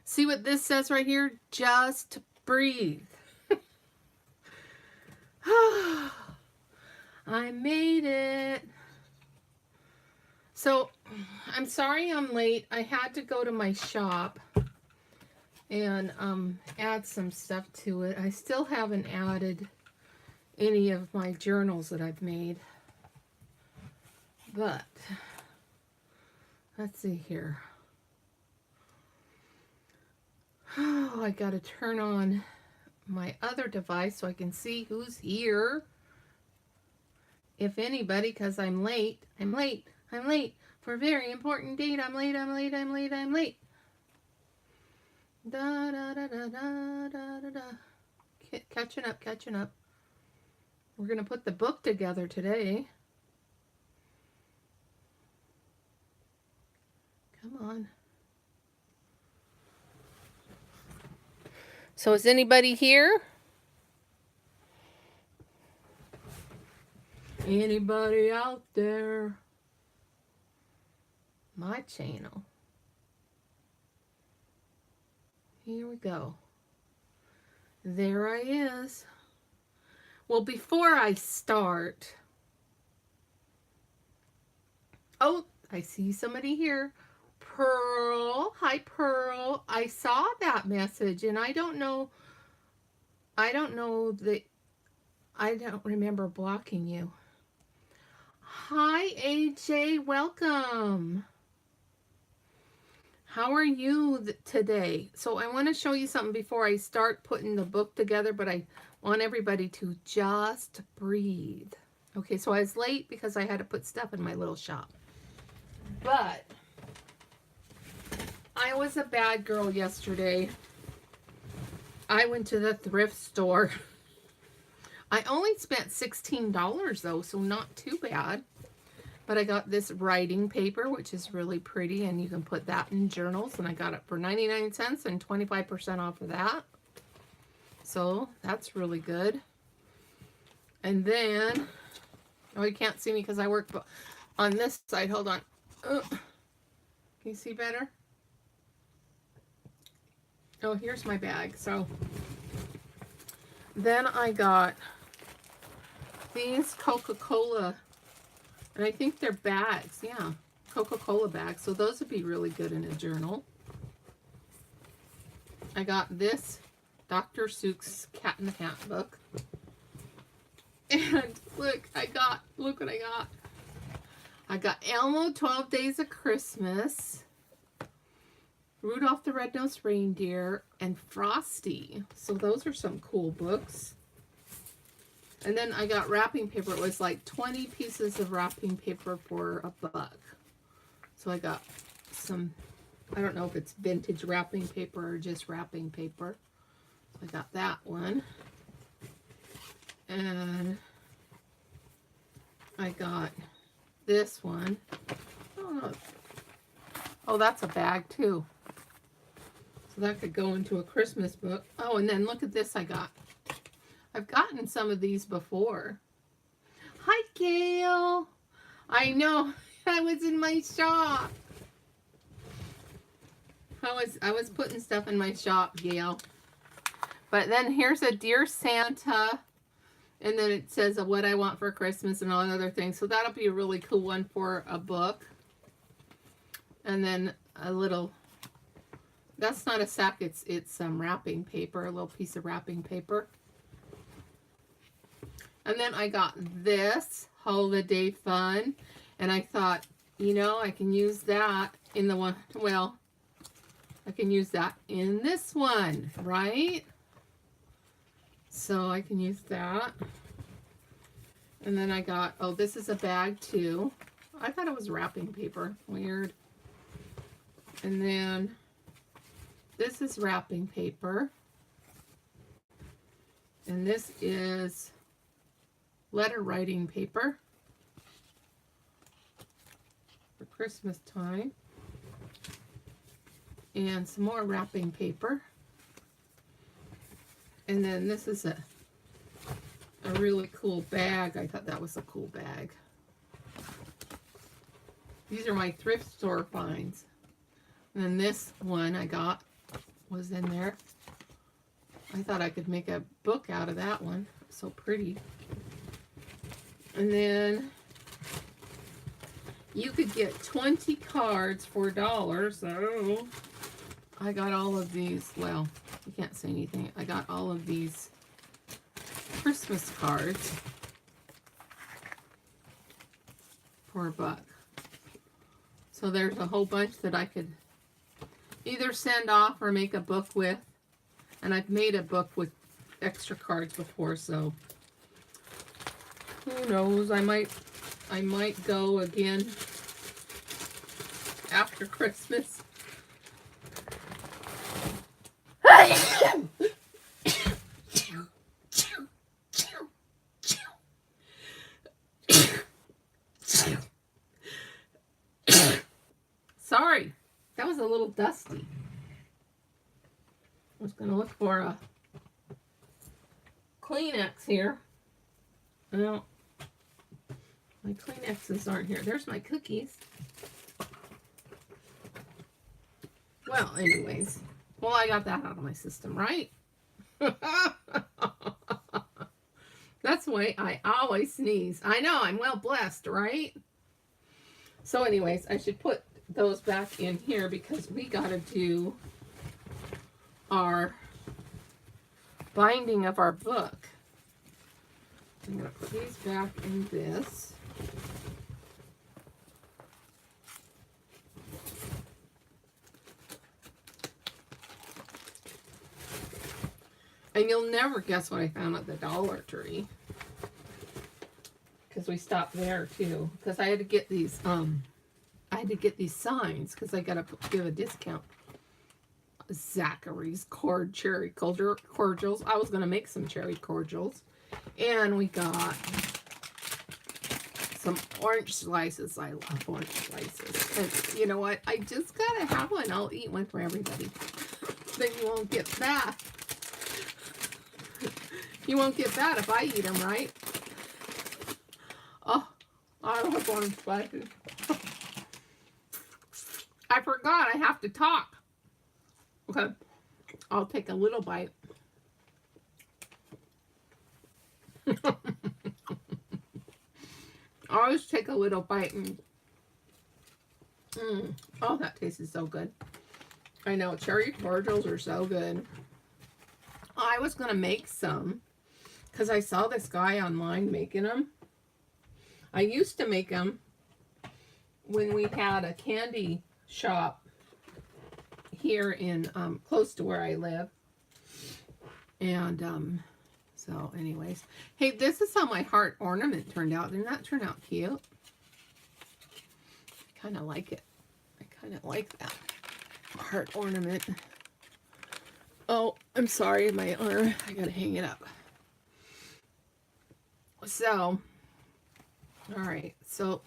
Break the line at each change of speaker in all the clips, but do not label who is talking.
See what this says right here? Just breathe. I made it. So, I'm sorry I'm late. I had to go to my shop and add some stuff to it. I still haven't added any of my journals that I've made. But, let's see here. Oh, I gotta turn on my other device so I can see who's here. If anybody, because I'm late. I'm late. I'm late. For a very important date. I'm late. I'm late. I'm late. I'm late. Da da da da da da da da. Catching up, catching up. We're gonna put the book together today. Come on. So is anybody here? Anybody out there? My channel. Here we go. There I is. Well, before I start, oh, I see somebody here. Pearl. Hi, Pearl. I saw that message, and I don't remember blocking you. Hi, AJ. Welcome. How are you today? So I want to show you something before I start putting the book together, but I want everybody to just breathe. Okay, so I was late because I had to put stuff in my little shop. But I was a bad girl yesterday. I went to the thrift store. I only spent $16 though, so not too bad. But I got this writing paper, which is really pretty, and you can put that in journals, and I got it for 99 cents and 25% off of that. So that's really good. And then, oh, you can't see me because I work on this side. Hold on. Can you see better? Oh, here's my bag. So then I got these Coca-Cola, and I think they're bags. Yeah, Coca-Cola bags. So those would be really good in a journal. I got this Dr. Seuss's Cat in the Hat book. And look what I got. I got Elmo 12 Days of Christmas, Rudolph the Red-Nosed Reindeer, and Frosty. So those are some cool books. And then I got wrapping paper. It was like 20 pieces of wrapping paper for $1. So I got some, I don't know if it's vintage wrapping paper or just wrapping paper. So I got that one. And I got this one. Oh, oh, that's a bag too. So that could go into a Christmas book. Oh, and then look at this I got. I've gotten some of these before. Hi, Gail. I know. I was in my shop. I was putting stuff in my shop, Gail. But then here's a Dear Santa. And then it says what I want for Christmas and all other things. So that'll be a really cool one for a book. And then a little, that's not a sack, it's some wrapping paper, a little piece of wrapping paper. And then I got this holiday fun. And I thought, you know, I can use that in the one, well, I can use that in this one, right? So I can use that. And then I got, oh, this is a bag too. I thought it was wrapping paper. Weird. And then this is wrapping paper. And this is letter writing paper for Christmas time. And some more wrapping paper. And then this is a really cool bag. I thought that was a cool bag. These are my thrift store finds. And then this one I got was in there. I thought I could make a book out of that one. So pretty. And then you could get 20 cards for $1. So I got all of these. Well, you can't say anything. I got all of these Christmas cards for $1. So there's a whole bunch that I could either send off or make a book with. And I've made a book with extra cards before, so who knows? I might go again after Christmas. Sorry, that was a little dusty. I was going to look for a Kleenex here. Well, my Kleenexes aren't here. There's my cookies. Well, anyways. Well, I got that out of my system, right? That's the way I always sneeze. I know, I'm well blessed, right? So anyways, I should put those back in here because we got to do our binding of our book. I'm going to put these back in this. And you'll never guess what I found at the Dollar Tree. Because we stopped there too. Because I had to get these signs because I got to give a discount. Zachary's cherry cordials. I was going to make some cherry cordials. And we got some orange slices. I love orange slices. And you know what? I just got to have one. I'll eat one for everybody. Then you won't get fat. You won't get fat if I eat them, right? Oh, I love orange slices. I forgot I have to talk. Okay, I'll take a little bite. I always take a little bite and oh, that tastes so good. I know, cherry cordials are so good. I was going to make some because I saw this guy online making them. I used to make them when we had a candy shop here in close to where I live. And so anyways, hey, this is how my heart ornament turned out. Didn't that turn out cute? I kind of like it. I kind of like that heart ornament. Oh, I'm sorry, my arm. I gotta hang it up. So, all right. So,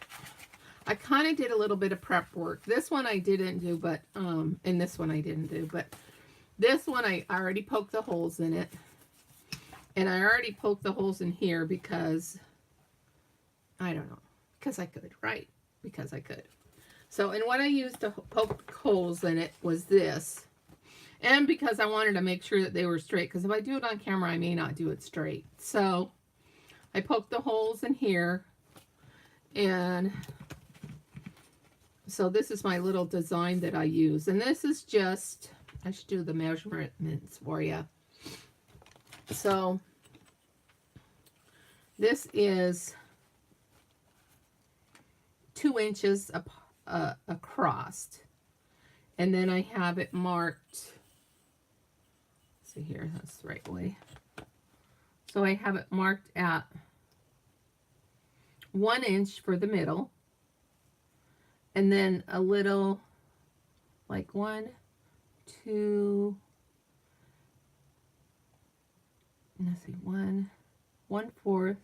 I kind of did a little bit of prep work. This one I didn't do, but and this one I didn't do, but this one I already poked the holes in it, and I already poked the holes in here because I don't know, because I could, right? Because I could. So, and what I used to poke holes in it was this. And because I wanted to make sure that they were straight. Because if I do it on camera, I may not do it straight. So, I poked the holes in here. And so this is my little design that I use. And this is just, I should do the measurements for you. So, this is 2 inches across. And then I have it marked. See here, that's the right way. So I have it marked at 1 inch for the middle, and then a little, like 1, 2, let's see, 1/4.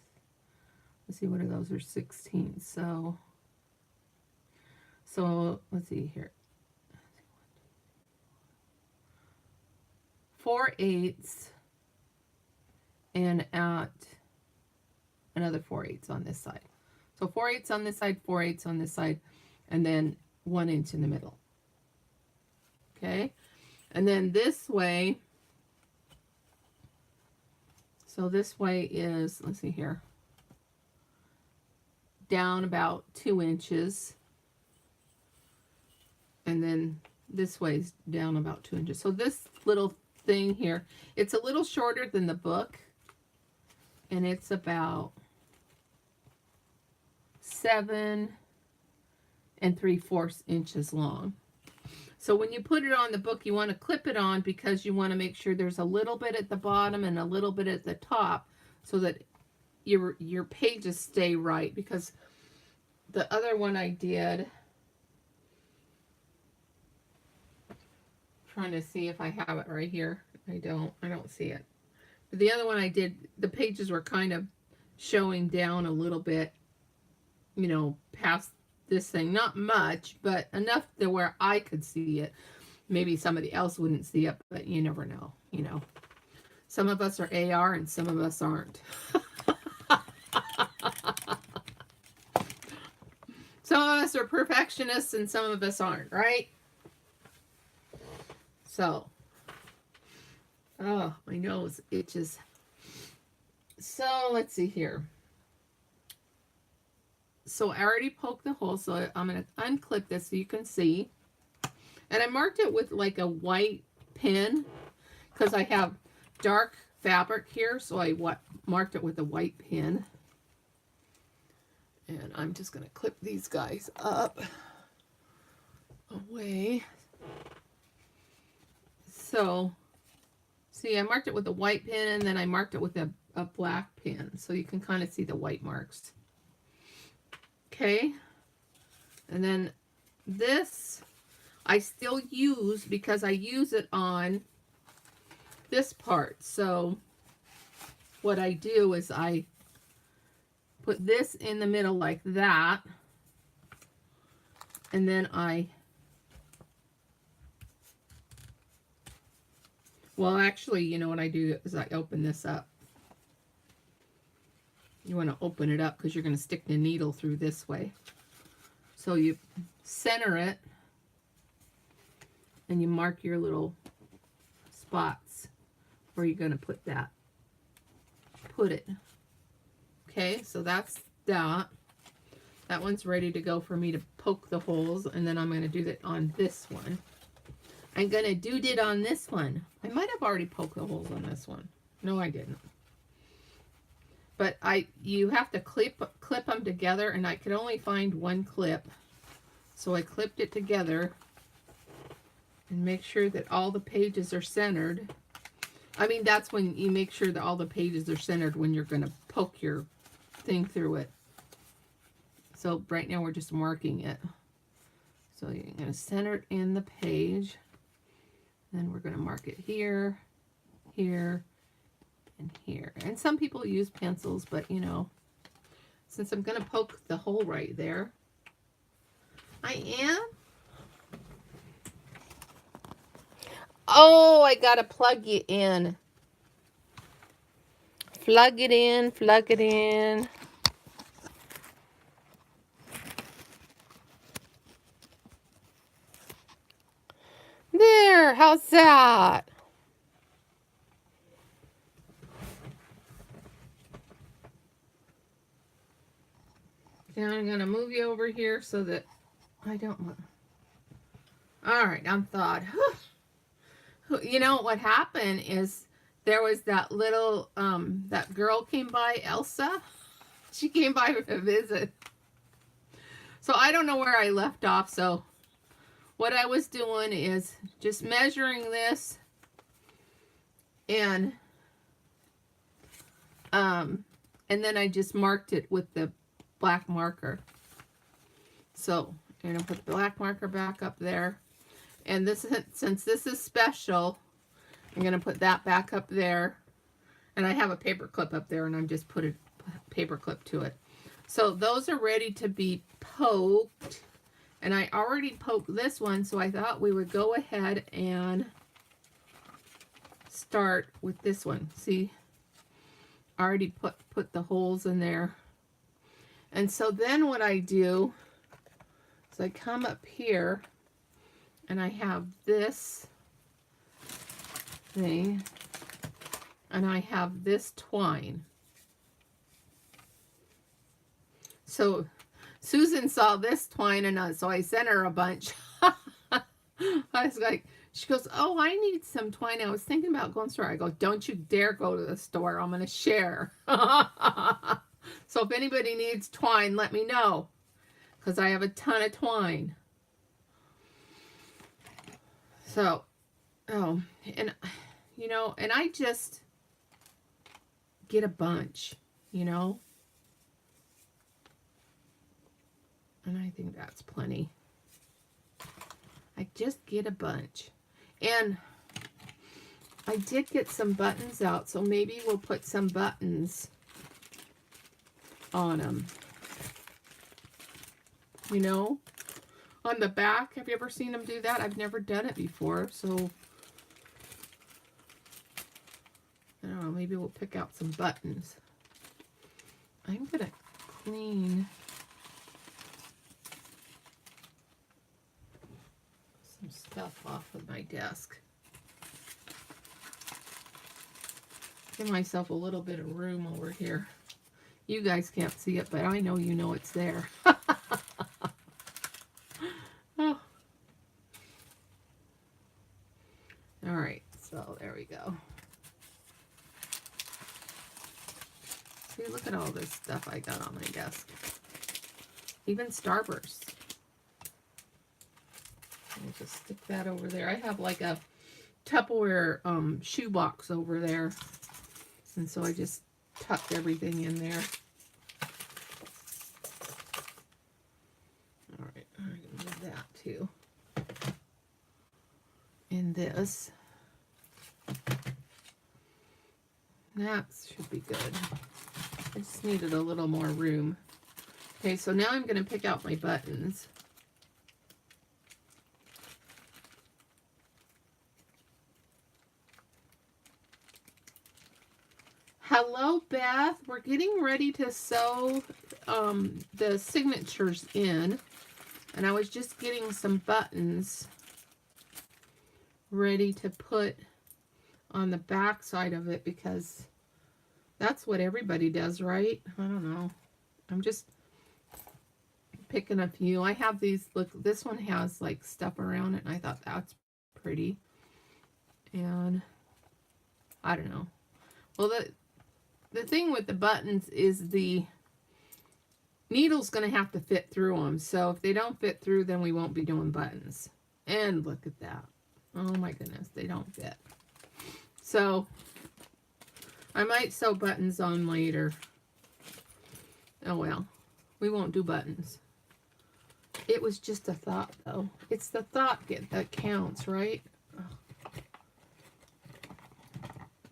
Let's see, what are those? Are 16. So let's see here. 4/8 and at another 4/8 on this side. So 4/8 on this side, 4/8 on this side, and then 1 inch in the middle. Okay, And then this way, so this way is, let's see here, down about 2 inches. And then this way's down about 2 inches. So this little thing here, it's a little shorter than the book. And it's about 7 3/4 inches long. So when you put it on the book, you want to clip it on because you want to make sure there's a little bit at the bottom and a little bit at the top so that your pages stay right. Because the other one I did, trying to see if I have it right here. I don't see it. But the other one I did, the pages were kind of showing down a little bit, you know, past this thing. Not much, but enough to where I could see it. Maybe somebody else wouldn't see it, but you never know, you know. Some of us are AR and some of us aren't. Some of us are perfectionists and some of us aren't, right? So, oh, my nose itches. So, let's see here. So, I already poked the hole, so I'm going to unclip this so you can see. And I marked it with like a white pin because I have dark fabric here, so I marked it with a white pin. And I'm just going to clip these guys up away. So, see, I marked it with a white pin, and then I marked it with a black pin, so you can kind of see the white marks. Okay, and then this I still use because I use it on this part. So what I do is I put this in the middle like that, and then well, actually, you know what I do is I open this up. You want to open it up because you're going to stick the needle through this way. So you center it, and you mark your little spots where you're going to put that. Put it. Okay, so that's that. That one's ready to go for me to poke the holes, and then I'm going to do that on this one. I'm going to do it on this one. I might have already poked the holes on this one. No, I didn't. But you have to clip them together, and I could only find one clip. So I clipped it together and make sure that all the pages are centered. I mean, that's when you make sure that all the pages are centered when you're going to poke your thing through it. So right now we're just marking it. So you're going to center it in the page. Then we're going to mark it here, here, and here. And some people use pencils, but you know, since I'm going to poke the hole right there, I am. Oh, I got to plug you in. Plug it in, plug it in. There, how's that? Now I'm going to move you over here so that I don't want... All right, I'm thawed. You know what happened is there was that little, that girl came by, Elsa. She came by for a visit. So I don't know where I left off. So what I was doing is just measuring this and then I just marked it with the black marker. So I'm going to put the black marker back up there. And this, since this is special, I'm going to put that back up there. And I have a paper clip up there, and I'm just put a paper clip to it. So those are ready to be poked. And I already poked this one, so I thought we would go ahead and start with this one. See, I already put the holes in there. And so then what I do is I come up here, and I have this thing. And I have this twine. So Susan saw this twine and so I sent her a bunch. I was like, she goes, oh, I need some twine. I was thinking about going to the store. I go, don't you dare go to the store. I'm going to share. So if anybody needs twine, let me know. Because I have a ton of twine. So, oh, and, you know, and I just get a bunch, you know. And I think that's plenty. I just get a bunch. And I did get some buttons out, so maybe we'll put some buttons on them. You know, on the back. Have you ever seen them do that? I've never done it before, so I don't know, maybe we'll pick out some buttons. I'm gonna clean some stuff off of my desk. Give myself a little bit of room over here. You guys can't see it, but I know you know it's there. Oh. All right, so there we go. See, look at all this stuff I got on my desk. Even Starburst. I'll just stick that over there. I have like a Tupperware shoebox over there. And so I just tucked everything in there. All right, I'm going to move that too. And this. That should be good. I just needed a little more room. Okay, so now I'm going to pick out my buttons. Hello, Beth. We're getting ready to sew the signatures in. And I was just getting some buttons ready to put on the back side of it because that's what everybody does, right? I don't know. I'm just picking a few. I have these, look, this one has like stuff around it, and I thought that's pretty. And I don't know. Well, the thing with the buttons is the needle's going to have to fit through them. So if they don't fit through, then we won't be doing buttons. And look at that. Oh my goodness, they don't fit. So I might sew buttons on later. Oh well, we won't do buttons. It was just a thought though. It's the thought that counts, right? Oh.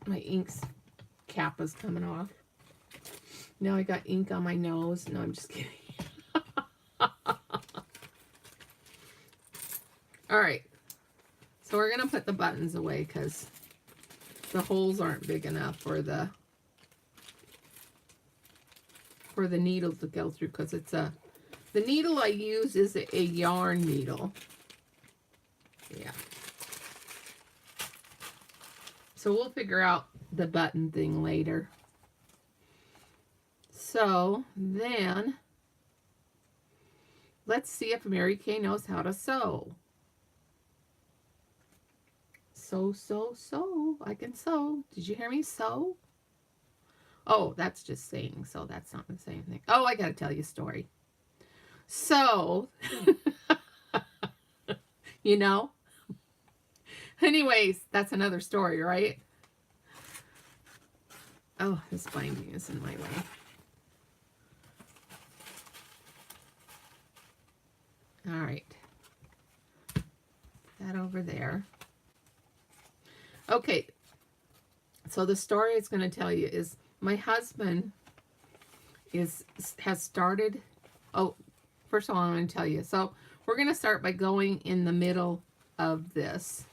My ink's cap is coming off. Now I got ink on my nose. No, I'm just kidding. All right. So we're going to put the buttons away because the holes aren't big enough for the needle to go through, because it's the needle I use is a yarn needle. Yeah. So we'll figure out the button thing later. So then let's see if Mary Kay knows how to sew. Sew. I can sew. Did you hear me sew? Oh, that's just saying so. That's not the same thing. Oh, I got to tell you a story. So, you know. Anyways, that's another story, right? Oh, this binding is in my way. All right. That over there. Okay. So the story it's going to tell you is my husband has started. Oh, first of all, I'm going to tell you. So we're going to start by going in the middle of this.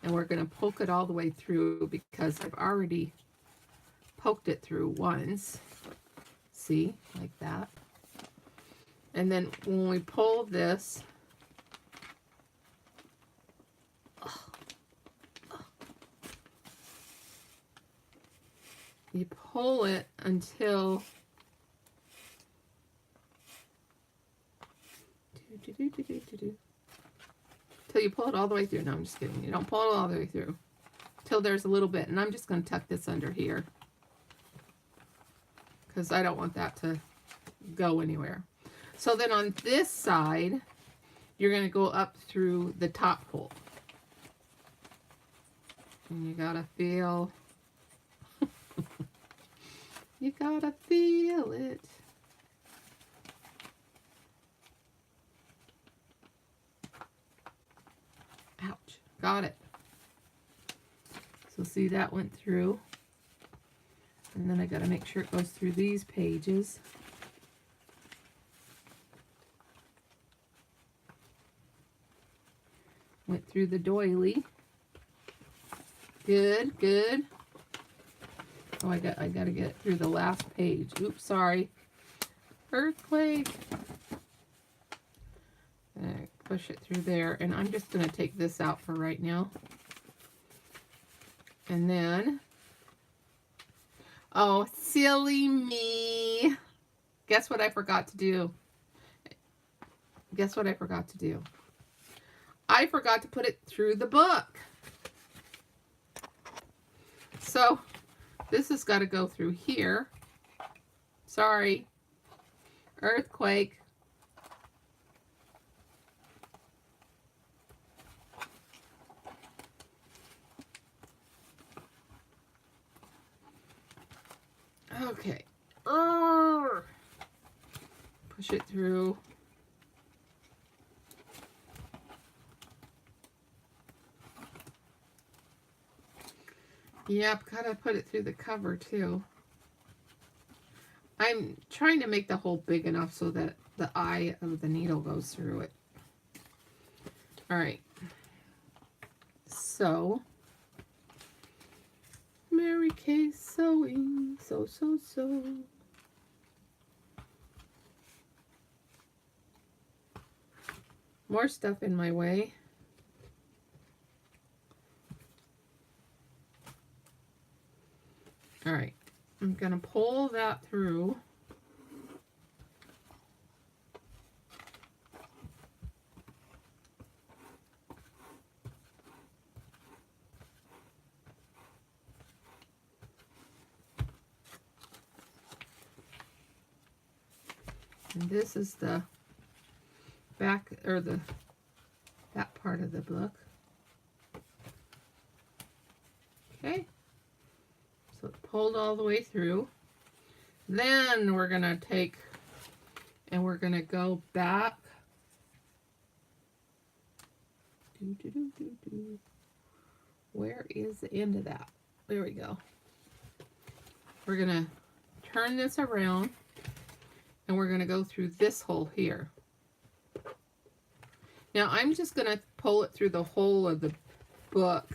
And we're going to poke it all the way through because I've already poked it through once. See? Like that. And then when we pull this, you pull it until till you pull it all the way through. No, I'm just kidding. You don't pull it all the way through till there's a little bit. And I'm just going to tuck this under here because I don't want that to go anywhere. So then on this side, you're going to go up through the top hole. And you got to feel, you got to feel it. Ouch. Got it. So see, that went through. And then I got to make sure it goes through these pages. Went through the doily. Good, good. Oh, I got to get through the last page. Oops, sorry. Earthquake. Push it through there, and I'm just going to take this out for right now. And then, oh, silly me. Guess what I forgot to do? Guess what I forgot to do? I forgot to put it through the book. So, this has got to go through here. Sorry. Earthquake. Okay. Push it through. Yep, gotta put it through the cover too. I'm trying to make the hole big enough so that the eye of the needle goes through it. All right. So, Mary Kay sewing, so. More stuff in my way. All right, I'm gonna pull that through. And this is the back, or that part of the book. Okay. So it's pulled all the way through. Then we're going to take, and we're going to go back. Where is the end of that? There we go. We're going to turn this around, and we're going to go through this hole here. Now I'm just going to pull it through the whole of the book.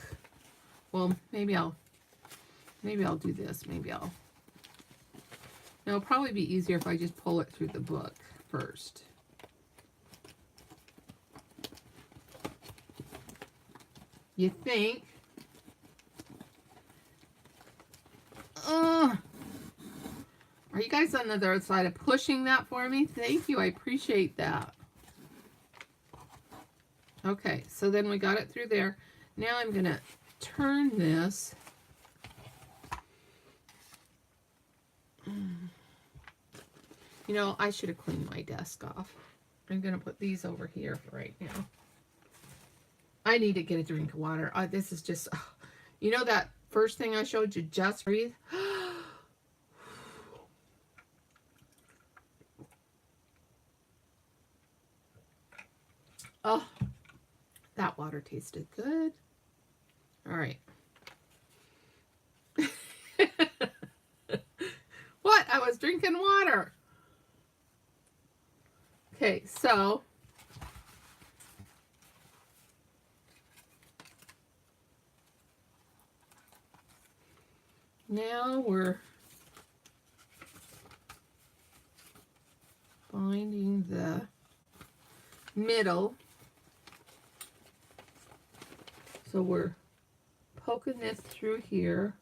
Well, maybe I'll do this. It'll probably be easier if I just pull it through the book first. You think? Are you guys on the other side of pushing that for me? Thank you. I appreciate that. Okay, so then we got it through there. Now I'm going to turn this. You know, I should have cleaned my desk off. I'm going to put these over here for right now. I need to get a drink of water. This is just, you know that first thing I showed you, just breathe? Oh, that water tasted good. All right. What? I was drinking water. Okay, so now we're finding the middle. So we're poking this through here.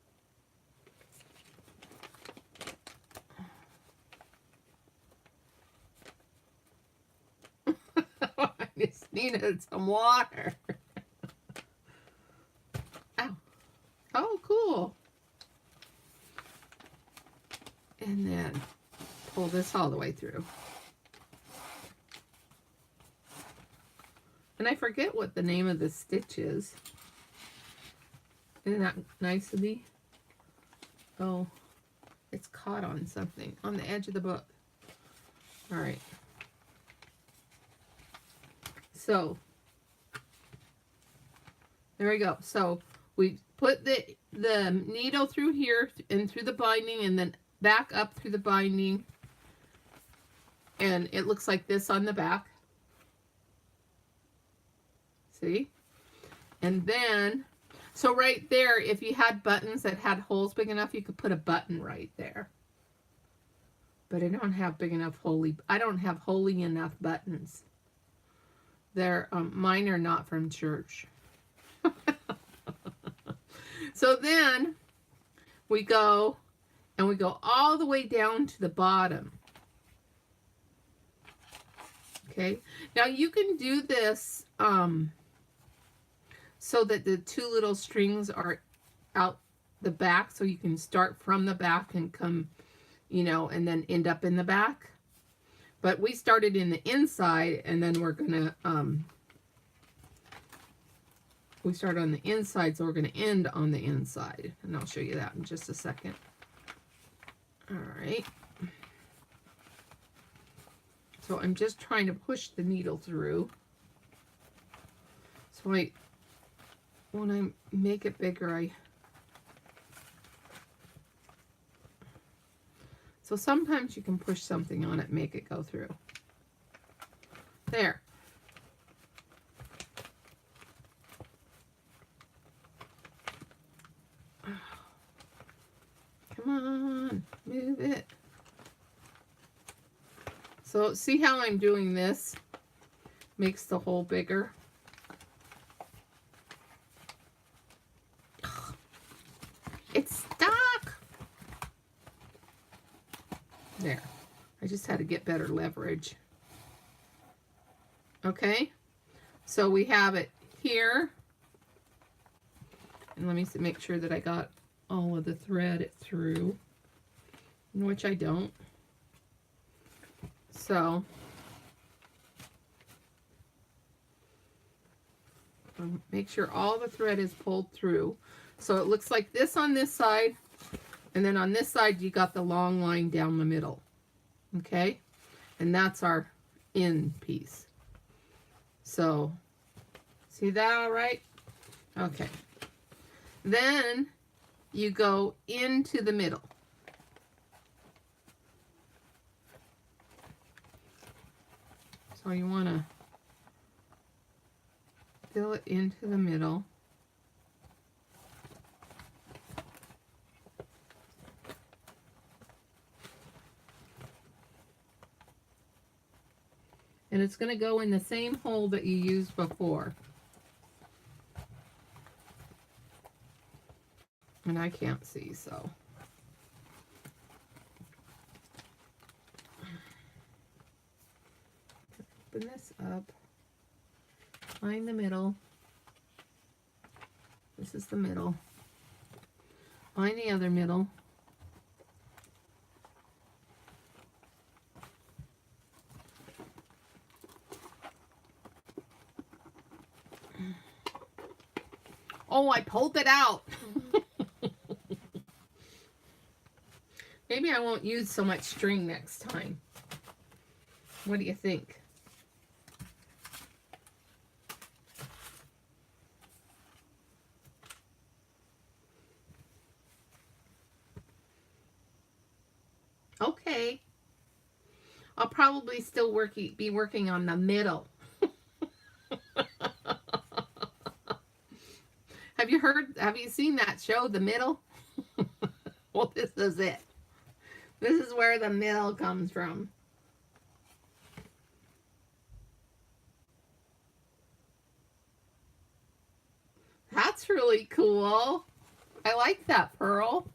needed some water. Ow. Oh, cool. And then pull this all the way through. And I forget what the name of the stitch is. Isn't that nice of me? Oh, it's caught on something on the edge of the book. All right. So there we go. So we put the needle through here and through the binding, and then back up through the binding, and it looks like this on the back. See? And then, so right there, if you had buttons that had holes big enough, you could put a button right there. But I don't have big enough I don't have holy enough buttons. They're, mine are not from church. So then we go, and we go all the way down to the bottom. Okay, now you can do this so that the two little strings are out the back, so you can start from the back and come, you know, and then end up in the back. But we started in the inside, and then we're gonna we start on the inside, so we're gonna end on the inside, and I'll show you that in just a second. All right. So I'm just trying to push the needle through. So when I make it bigger, so sometimes you can push something on it, make it go through. There. Come on, move it. So see how I'm doing this? Makes the hole bigger. It's stuck. There. I just had to get better leverage. Okay. So we have it here. And let me make sure that I got all of the thread through, which I don't. So make sure all the thread is pulled through. So it looks like this on this side, and then on this side you got the long line down the middle. Okay, and that's our end piece. So see that all right? Okay, then you go into the middle. So you want to fill it into the middle. And it's going to go in the same hole that you used before. And I can't see, so. Open this up. Find the middle. This is the middle. Find the other middle. Oh, I pulled it out. Maybe I won't use so much string next time. What do you think? Okay. I'll probably still be working on the middle. Have you seen that show, The Middle? Well, this is it. This is where the middle comes from. That's really cool. I like that, Pearl.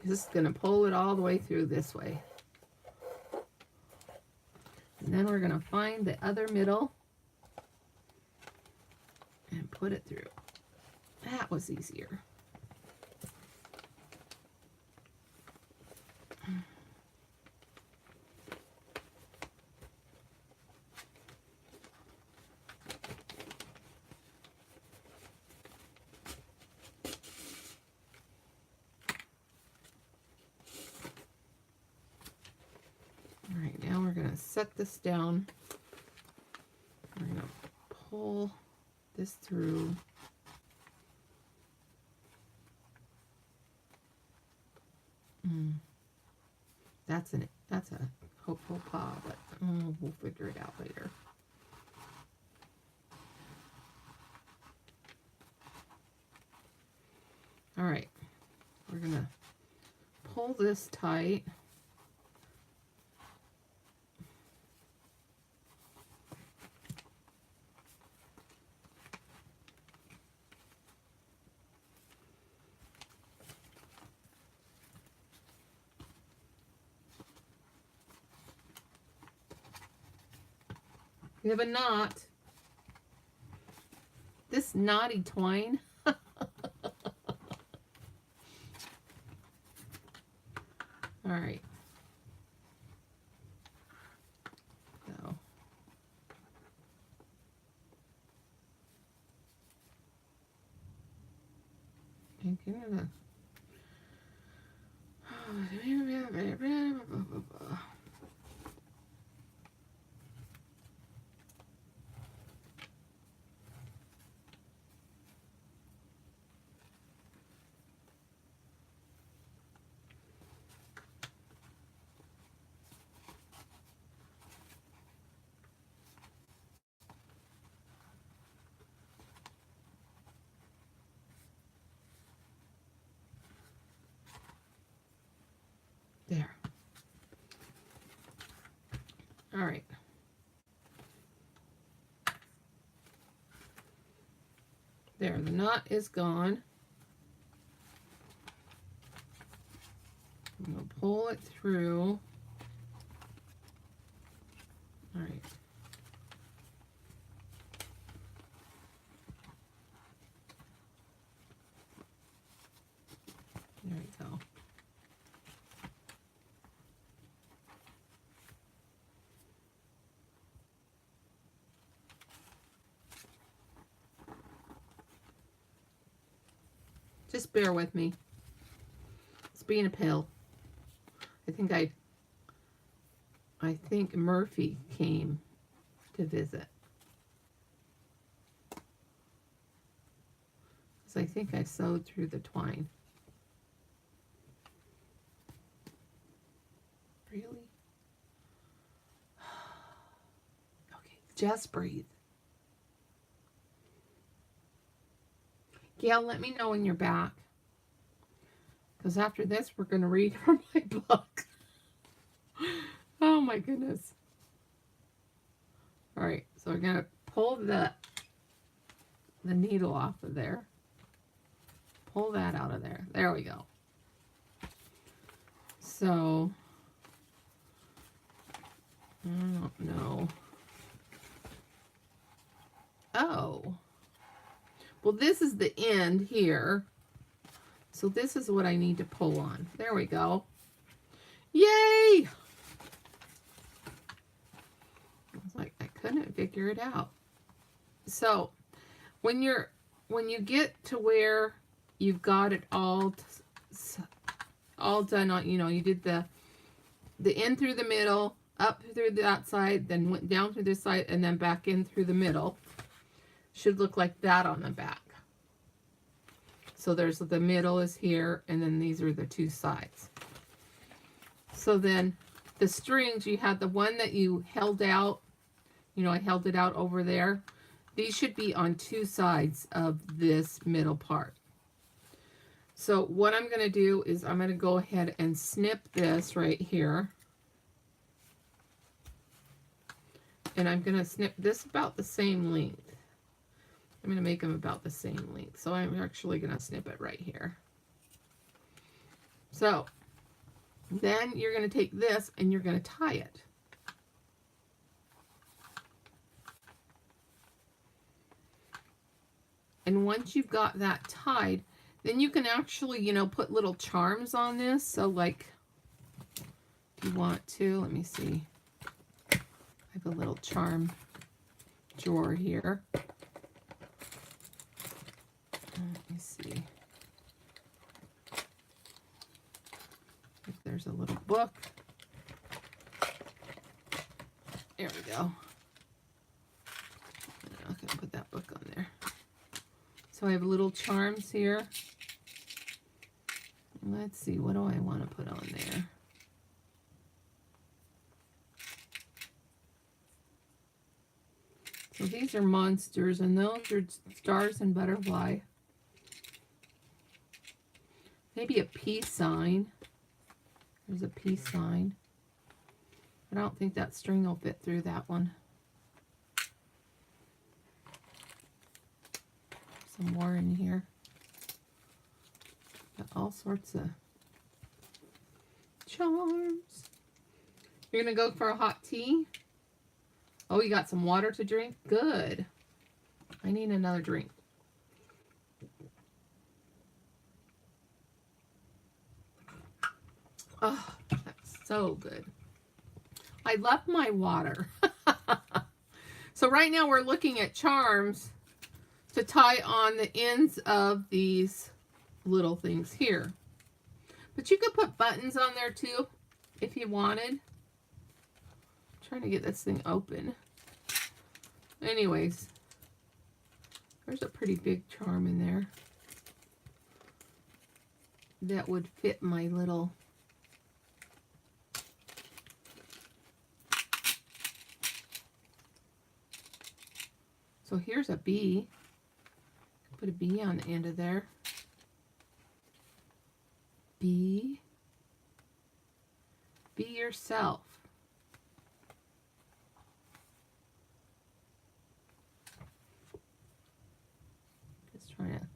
Just gonna pull it all the way through this way. And then we're going to find the other middle and put it through. That was easier. All right, now we're going to set this down. We're going to pull this through. That's a hopeful paw, but we'll figure it out later. All right, we're gonna pull this tight. We have a knot. This knotty twine. All right. So. And there. All right. There, the knot is gone. I'm going to pull it through. All right. There we go. Just bear with me. It's being a pill. I think Murphy came to visit. So I think I sewed through the twine. Really? Okay, just breathe. Gail, let me know when you're back. Because after this, we're going to read from my book. Oh my goodness. All right, so we're going to pull the needle off of there. Pull that out of there. There we go. So, I don't know. Oh. Well, this is the end here. So this is what I need to pull on. There we go. Yay! I was like, I couldn't figure it out. So when you get to where you've got it all done on, you did the end through the middle, up through that side, then went down through this side, and then back in through the middle. Should look like that on the back. So there's the middle is here, and then these are the two sides. So then the strings, you had the one that you held out, I held it out over there. These should be on two sides of this middle part. So what I'm going to do is I'm going to go ahead and snip this right here. And I'm going to snip this about the same length. I'm going to make them about the same length. So I'm actually going to snip it right here. So then you're going to take this and you're going to tie it. And once you've got that tied, then you can actually, you know, put little charms on this. So like, if you want to, let me see. I have a little charm drawer here. Let me see if there's a little book. There we go. I'm going to put that book on there. So I have little charms here. Let's see, what do I want to put on there? So these are monsters, and those are stars and butterfly. Maybe a peace sign. There's a peace sign. I don't think that string will fit through that one. Some more in here. Got all sorts of charms. You're going to go for a hot tea? Oh, you got some water to drink? Good. I need another drink. Oh, that's so good. I love my water. So right now we're looking at charms to tie on the ends of these little things here. But you could put buttons on there too if you wanted. I'm trying to get this thing open. Anyways, there's a pretty big charm in there that would fit my little so here's a bee. Put a bee on the end of there. Be yourself. Just trying to.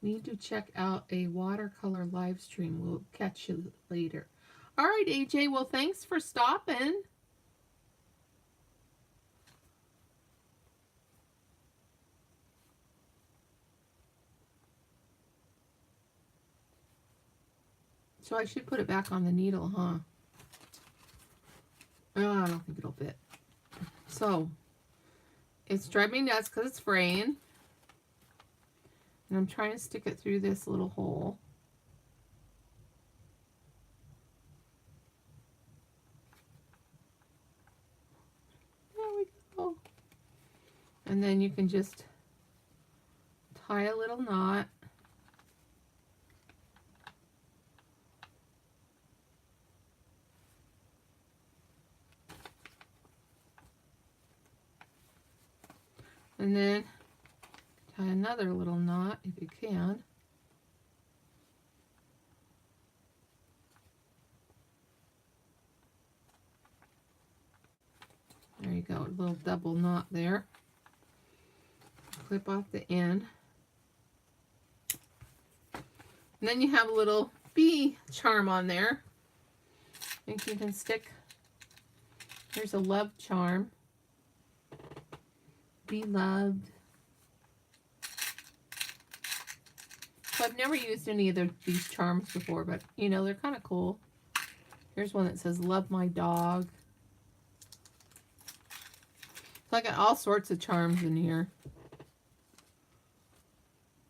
Need to check out a watercolor live stream. We'll catch you later. All right, AJ. Well, thanks for stopping. So I should put it back on the needle, huh? Oh, I don't think it'll fit. So, it's driving me nuts because it's fraying. And I'm trying to stick it through this little hole. There we go. And then you can just tie a little knot. And then tie another little knot if you can. There you go, a little double knot there. Clip off the end. And then you have a little bee charm on there. I think you can stick, here's a love charm. Be loved. So I've never used any of these charms before, but you know, they're kind of cool. Here's one that says love my dog. So I got all sorts of charms in here.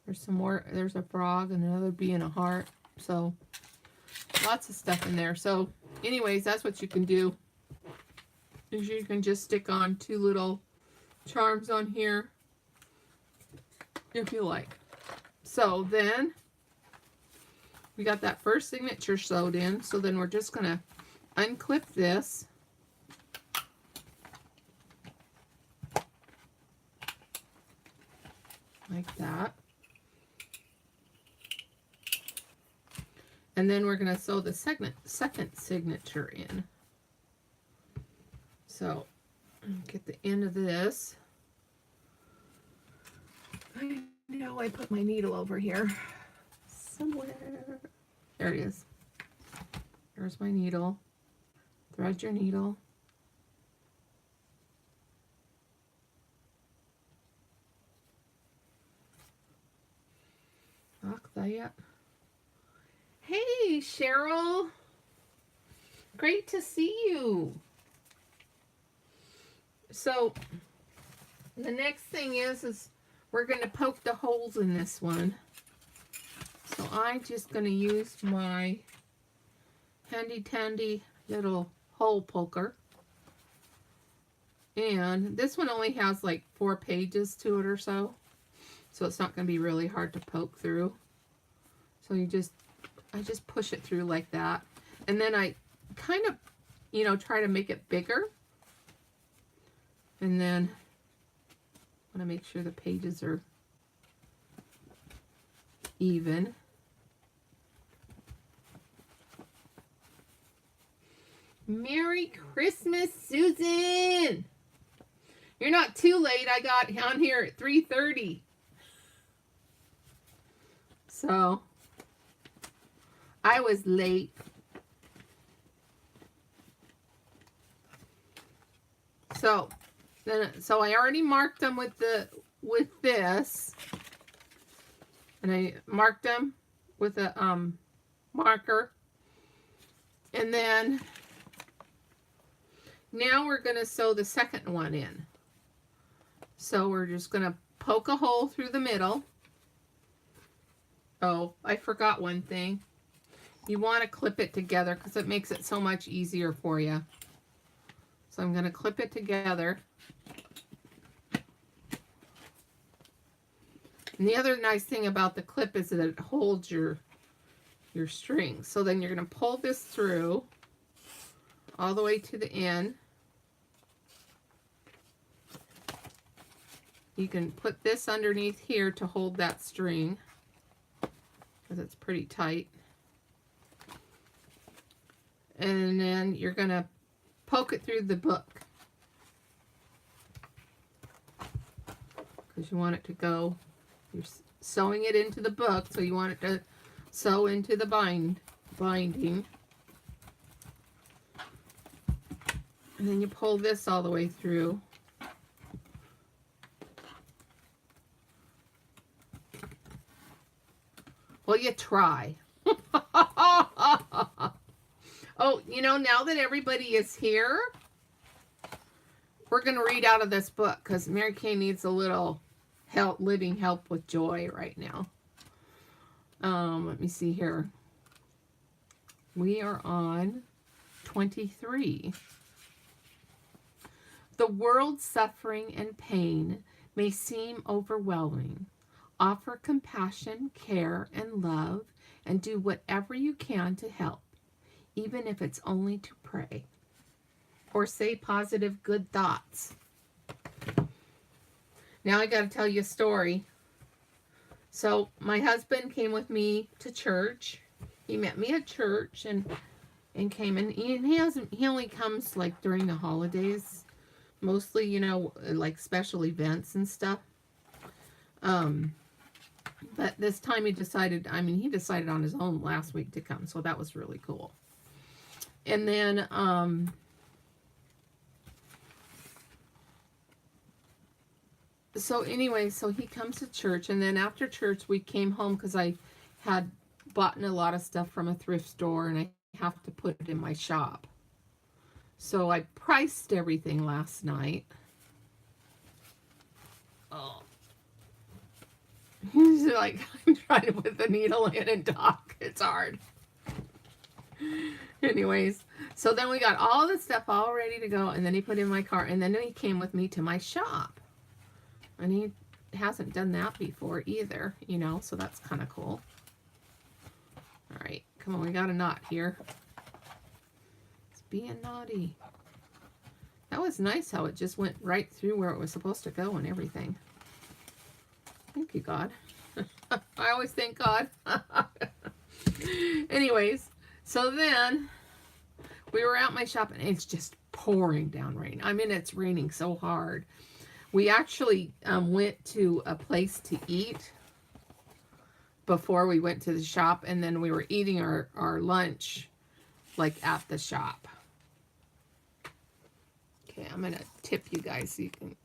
There's some more, there's a frog and another bee and a heart. So lots of stuff in there. So anyways, that's what you can do. Is you can just stick on two little charms on here if you like. So then we got that first signature sewed in. So then we're just going to unclip this. Like that. And then we're going to sew the second signature in. So get the end of this. I know I put my needle over here somewhere. There it is. There's my needle. Thread your needle. quiet. Hey, Cheryl. Great to see you. So, the next thing is we're going to poke the holes in this one. So, I'm just going to use my handy-dandy little hole poker. And this one only has like 4 pages to it or so. So it's not going to be really hard to poke through. So I just push it through like that. And then I kind of, you know, try to make it bigger. And then I want to make sure the pages are even. Merry Christmas, Susan! You're not too late. I got on here at 3:30. So, I was late. So I already marked them with this. And I marked them with a marker. And then now we're going to sew the second one in. So we're just going to poke a hole through the middle. Oh, I forgot one thing. You want to clip it together because it makes it so much easier for you. So I'm going to clip it together. And the other nice thing about the clip is that it holds your string. So then you're going to pull this through all the way to the end. You can put this underneath here to hold that string because it's pretty tight. And then you're going to poke it through the book because you want it to go. You're sewing it into the book, so you want it to sew into the binding. And then you pull this all the way through. Well, you try. Oh, you know, now that everybody is here, we're going to read out of this book because Mary Kay needs a little help, living help with joy right now. Let me see here. We are on 23. The world's suffering and pain may seem overwhelming. Offer compassion, care, and love, and do whatever you can to help, even if it's only to pray or say positive, good thoughts. Now I got to tell you a story. So my husband came with me to church. He met me at church and came in. He only comes like during the holidays, mostly, you know, like special events and stuff. But this time he decided on his own last week to come, so that was really cool. And then so anyway, so he comes to church, and then after church we came home because I had bought a lot of stuff from a thrift store and I have to put it in my shop. So I priced everything last night. Oh. He's like, I'm trying to put the needle in and talk. It's hard. Anyways, so then we got all the stuff all ready to go, and then he put in my car, and then he came with me to my shop. And he hasn't done that before either, you know, so that's kind of cool. All right, come on, we got a knot here. It's being naughty. That was nice how it just went right through where it was supposed to go and everything. Thank you, God. I always thank God. Anyways, so then we were out my shop and it's just pouring down rain. I mean, it's raining so hard. We actually went to a place to eat before we went to the shop, and then we were eating our lunch like at the shop. Okay, I'm going to tip you guys so you can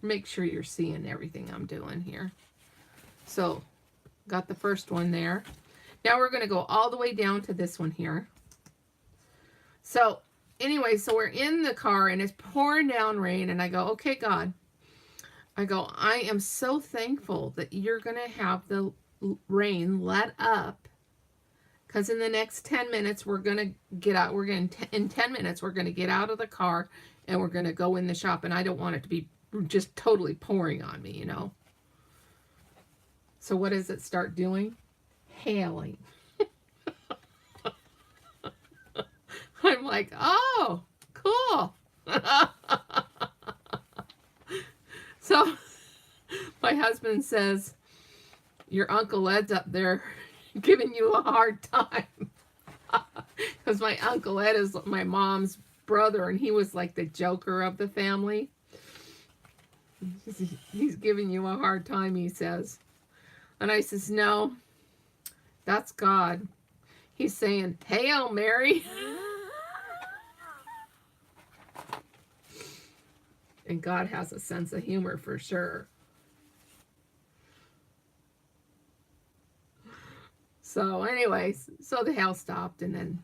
make sure you're seeing everything I'm doing here. So Got the first one there. Now we're going to go all the way down to this one here. So anyway, so we're in the car and it's pouring down rain, and I go, okay, God. I go, I am so thankful that you're going to have the rain let up, because in the next 10 minutes we're going to get out. In 10 minutes we're going to get out of the car and we're going to go in the shop, and I don't want it to be just totally pouring on me, you know. So what does it start doing? Hailing. I'm like, oh, cool. So my husband says, your Uncle Ed's up there giving you a hard time. Because my Uncle Ed is my mom's brother, and he was like the joker of the family. He's giving you a hard time, he says. And I says, no, that's God. He's saying, Hail Mary. And God has a sense of humor for sure. So anyways, so the hail stopped, and then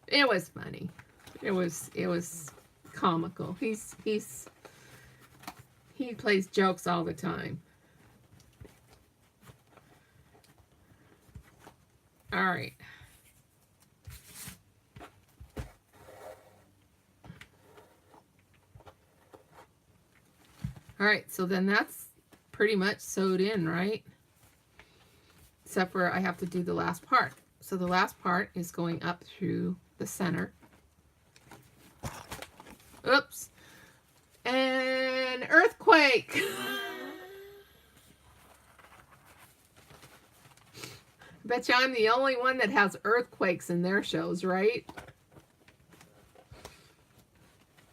it was funny. It was comical. He plays jokes all the time. All right. All right, so then that's pretty much sewed in, right? Except for I have to do the last part. So the last part is going up through the center. Oops. An earthquake. Bet you I'm the only one that has earthquakes in their shows, right?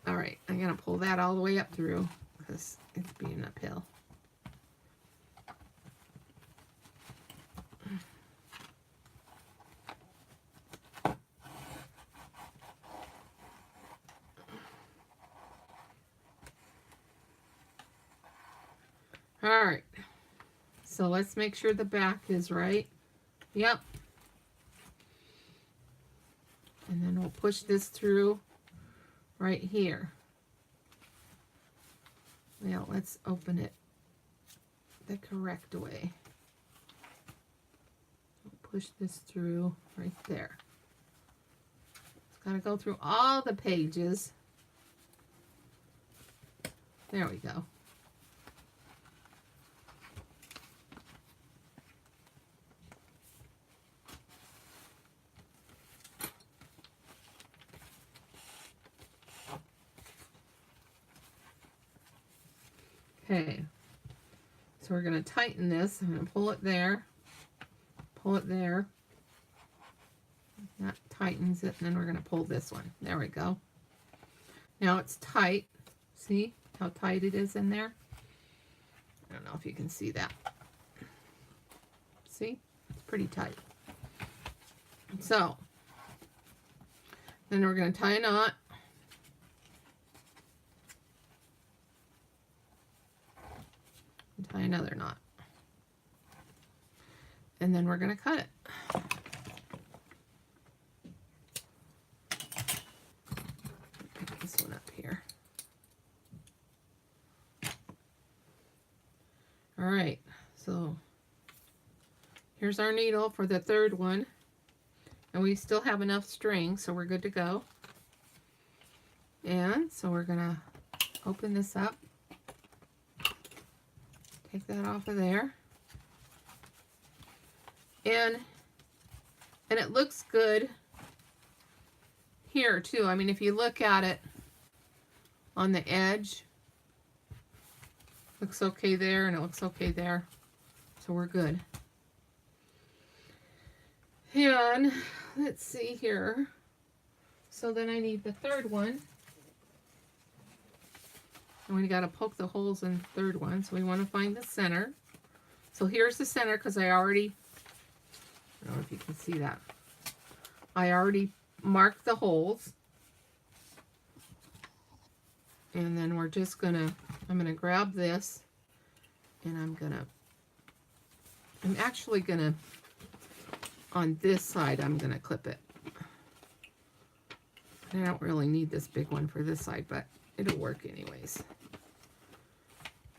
All right, I'm going to pull that all the way up through, because it's being uphill. All right, so let's make sure the back is right. Yep. And then we'll push this through right here. Now let's open it the correct way. We'll push this through right there. It's got to go through all the pages. There we go. Okay, so we're going to tighten this. I'm going to pull it there, pull it there. That tightens it, and then we're going to pull this one. There we go. Now it's tight. See how tight it is in there? I don't know if you can see that. See? It's pretty tight. So, then we're going to tie a knot. Tie another knot, and then we're going to cut it. Put this one up here. All right, so here's our needle for the third one, and we still have enough string, so we're good to go. And so we're going to open this up. Take that off of there. And it looks good here too. I mean, if you look at it on the edge, looks okay there, and it looks okay there. So we're good. And let's see here. So then I need the third one. And we got to poke the holes in the third one. So we want to find the center. So here's the center, because I don't know if you can see that. I already marked the holes. And then we're just going to I'm going to grab this, and I'm actually going to, on this side, I'm going to clip it. I don't really need this big one for this side, but it'll work anyways.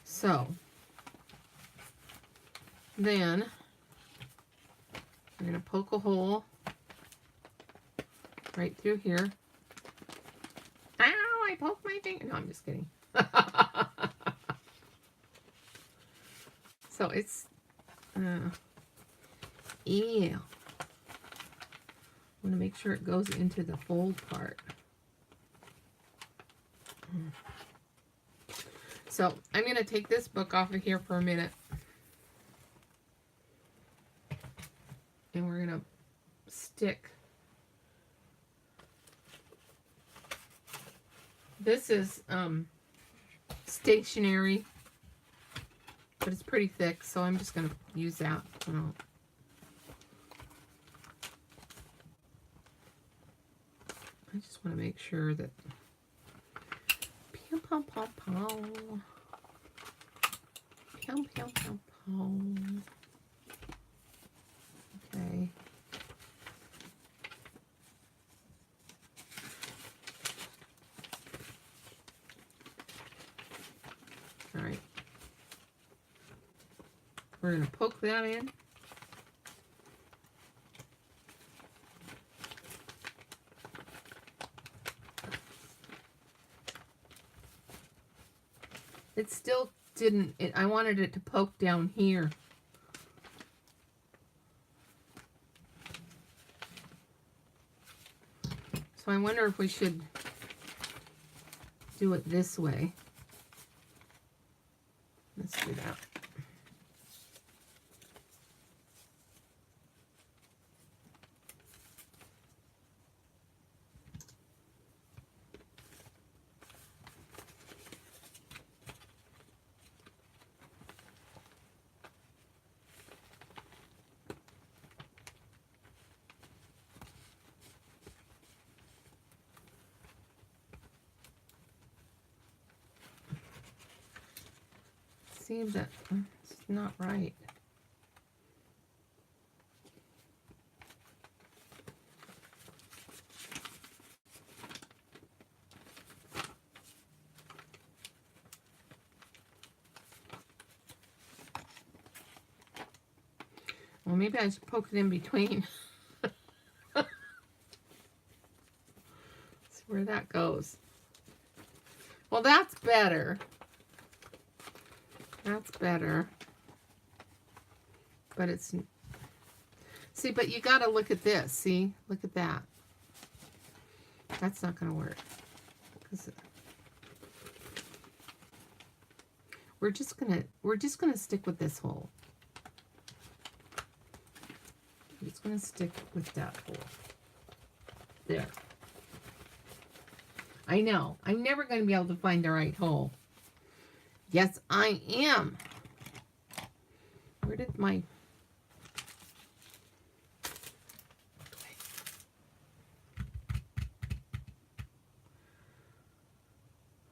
So, then I'm going to poke a hole right through here. Ow, I poked my finger. No, I'm just kidding. So it's, yeah. I want to make sure it goes into the fold part. So I'm going to take this book off of here for a minute. And we're going to stick. This is stationery, but it's pretty thick, so I'm just going to use that. I just want to make sure that pew pow pow pow, pew pew pew pow. Okay. All right. We're going to poke that in. It still didn't, I wanted it to poke down here. So I wonder if we should do it this way. Let's do that. Seems that it's not right. Well, maybe I should poke it in between. See where that goes. Well, that's better. That's better. But it's... See, but you got to look at this. See? Look at that. That's not going to work. We're just going to stick with this hole. We're just going to stick with that hole. There. I know. I'm never going to be able to find the right hole. Yes, I am. Where did my...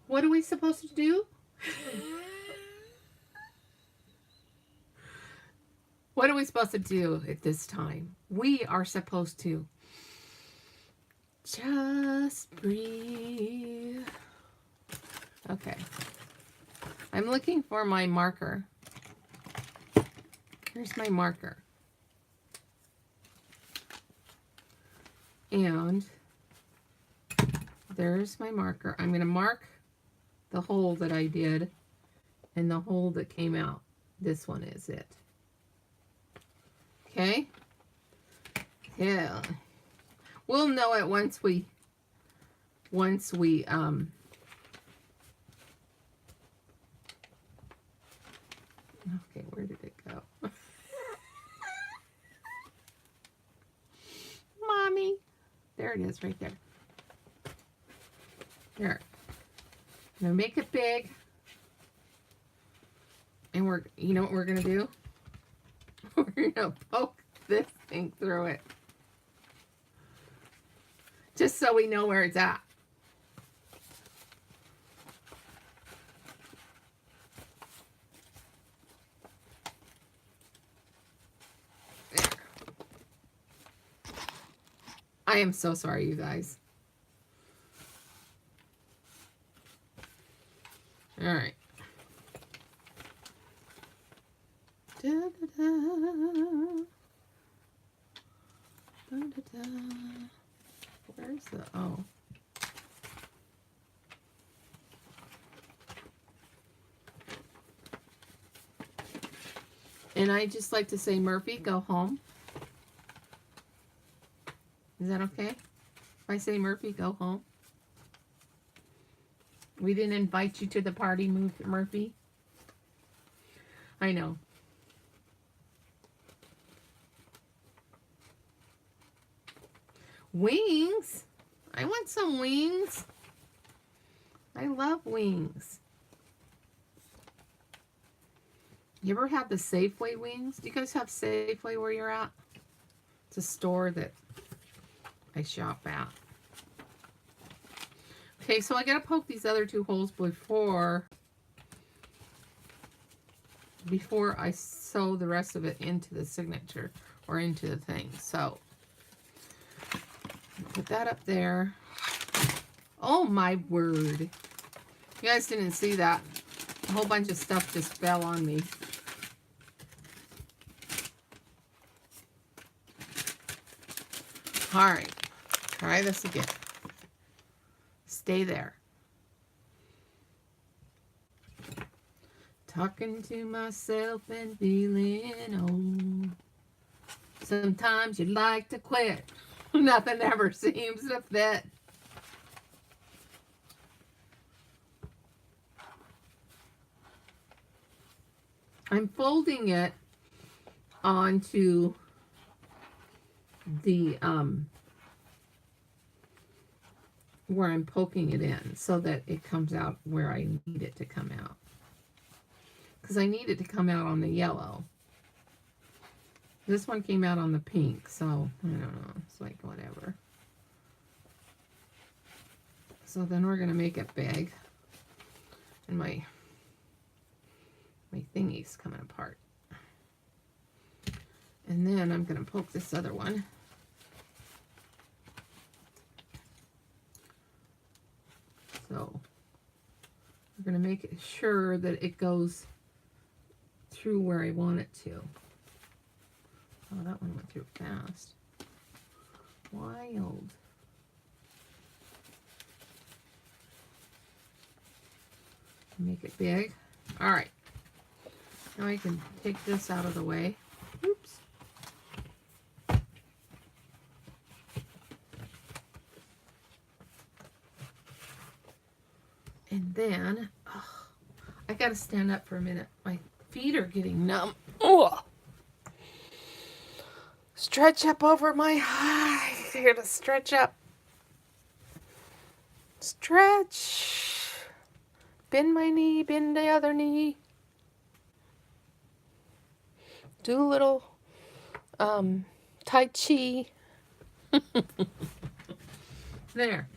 What are we supposed to do? What are we supposed to do at this time? We are supposed to just breathe. Okay. I'm looking for my marker. Here's my marker. And there's my marker. I'm going to mark the hole that I did and the hole that came out. This one is it. Okay? Yeah. We'll know it once we okay, where did it go? Mommy. There it is, right there. There. I'm going to make it big. And you know what we're going to do? We're going to poke this thing through it. Just so we know where it's at. I am so sorry, you guys. All right. Da, da, da. Da, da, da. Where's the, oh. And I just like to say, Murphy, go home. Is that okay? If I say, Murphy, go home? We didn't invite you to the party, Murphy. I know. Wings? I want some wings. I love wings. You ever have the Safeway wings? Do you guys have Safeway where you're at? It's a store that I shop at. Okay, so I gotta poke these other two holes before I sew the rest of it into the signature or into the thing. So put that up there. Oh my word. You guys didn't see that. A whole bunch of stuff just fell on me. All right, try this again. Stay there. Talking to myself and feeling old. Sometimes you'd like to quit. Nothing ever seems to fit. I'm folding it onto the where I'm poking it in so that it comes out where I need it to come out. Because I need it to come out on the yellow. This one came out on the pink, so I don't know. It's like whatever. So then we're going to make it big. And my thingy's coming apart. And then I'm going to poke this other one. So we're going to make sure that it goes through where I want it to. Oh, that one went through fast. Wild. Make it big. All right. Now I can take this out of the way. Oops. And then, oh, I gotta stand up for a minute. My feet are getting numb. Oh. Stretch up over my eyes. Here to stretch up. Stretch. Bend my knee, bend the other knee. Do a little Tai Chi. There.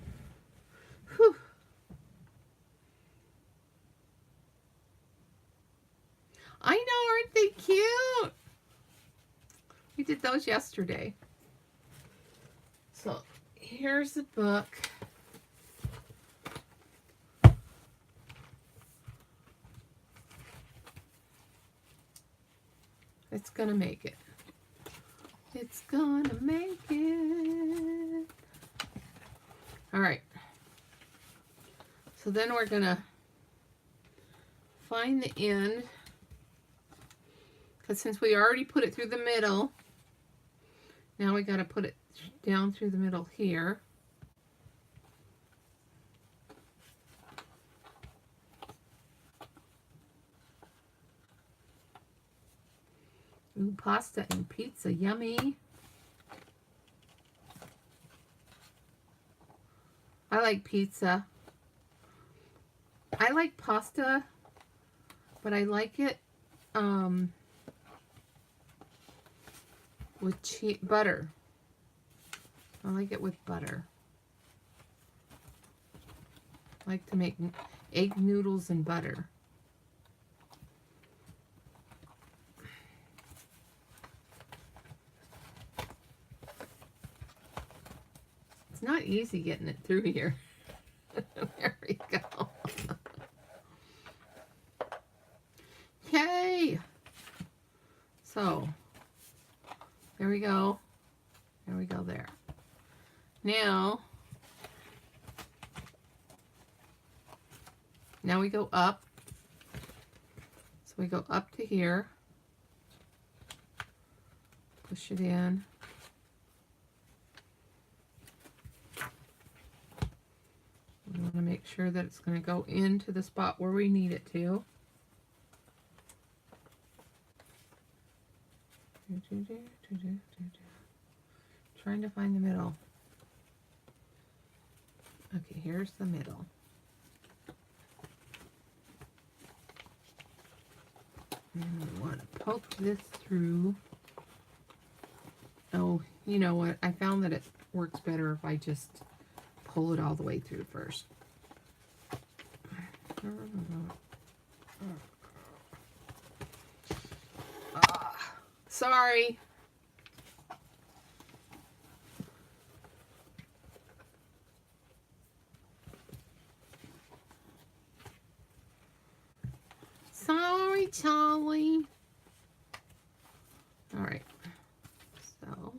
Whew. I know, aren't they cute? We did those yesterday. So here's the book. It's gonna make it. It's gonna make it. All right. So then we're gonna find the end. Because since we already put it through the middle, now we gotta put it down through the middle here. Ooh, pasta and pizza, yummy. I like pizza. I like pasta, but I like it with butter. I like it with butter. I like to make egg noodles and butter. It's not easy getting it through here. There we go. Yay! So, there we go. There we go there. Now we go up. So we go up to here. Push it in. We want to make sure that it's going to go into the spot where we need it to. Trying to find the middle. Okay, here's the middle. And we want to poke this through. Oh, you know what? I found that it works better if I just pull it all the way through first. Sorry. Sorry, Charlie. All right. So.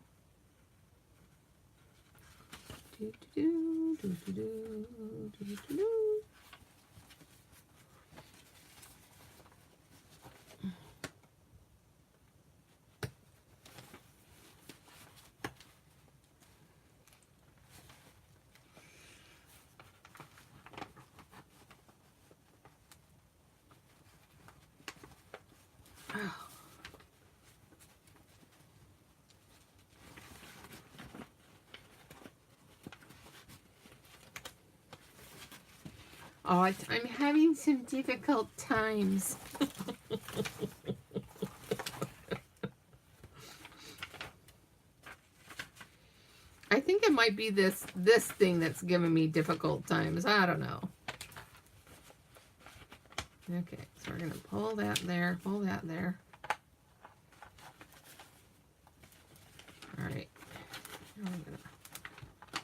Oh, I'm having some difficult times. I think it might be this thing that's giving me difficult times. I don't know. Okay, so we're going to pull that there, pull that there. All right. Now I'm going to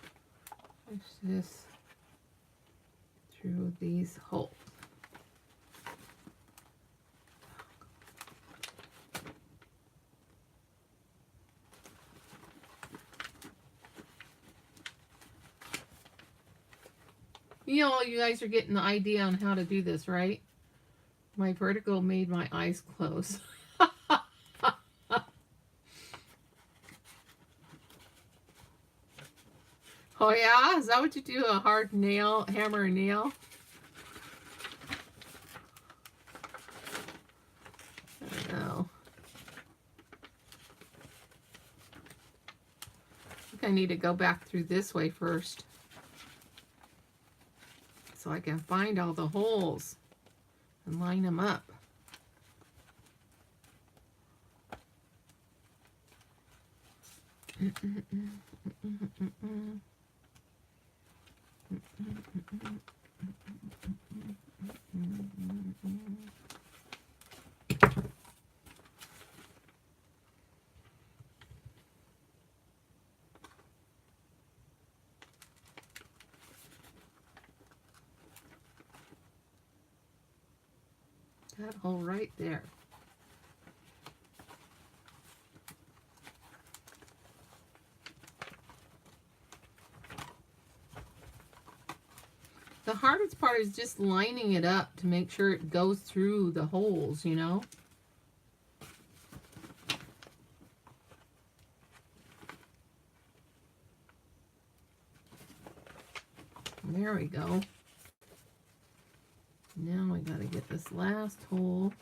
push this through these holes. You know, you guys are getting the idea on how to do this, right? My vertigo made my eyes close. Oh yeah? Is that what you do? A hard nail, hammer and nail? I don't know. I think I need to go back through this way first, so I can find all the holes and line them up. That hole right there. The hardest part is just lining it up to make sure it goes through the holes, you know? There we go. Now I gotta get this last hole.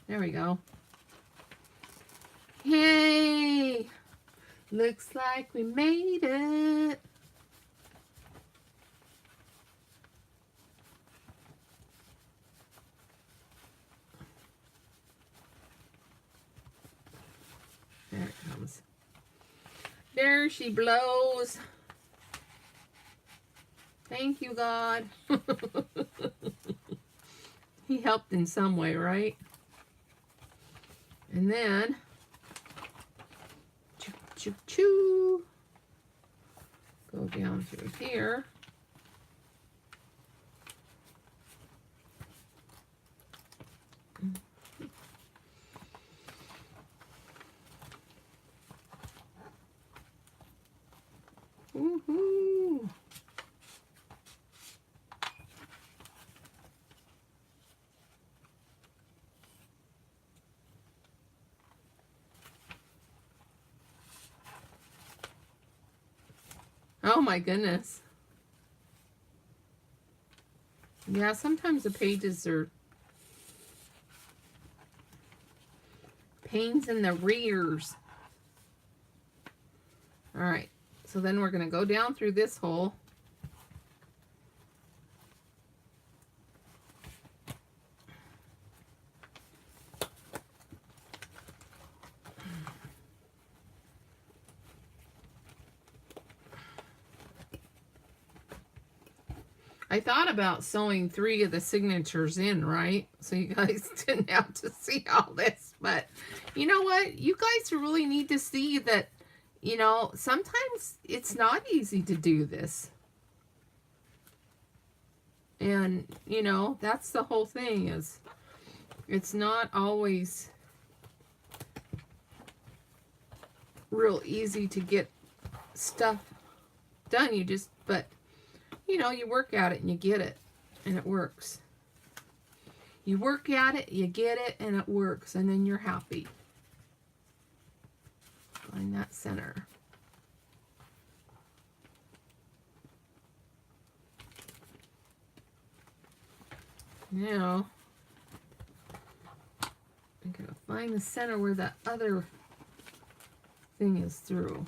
There we go. Yay! Looks like we made it. There it comes. There she blows. Thank you, God. He helped in some way, right? And then, choo, choo, choo, go down through here. Woohoo! Oh my goodness. Yeah, sometimes the pages are pains in the rears. All right, so then we're going to go down through this hole. I thought about sewing 3 of the signatures in, right? So you guys didn't have to see all this. But you know what? You guys really need to see that, you know, sometimes it's not easy to do this. And, you know, that's the whole thing is it's not always real easy to get stuff done. You just, but you know, you work at it and you get it, and it works. You work at it, you get it, and it works, and then you're happy. Find that center. Now, I'm going to find the center where that other thing is through.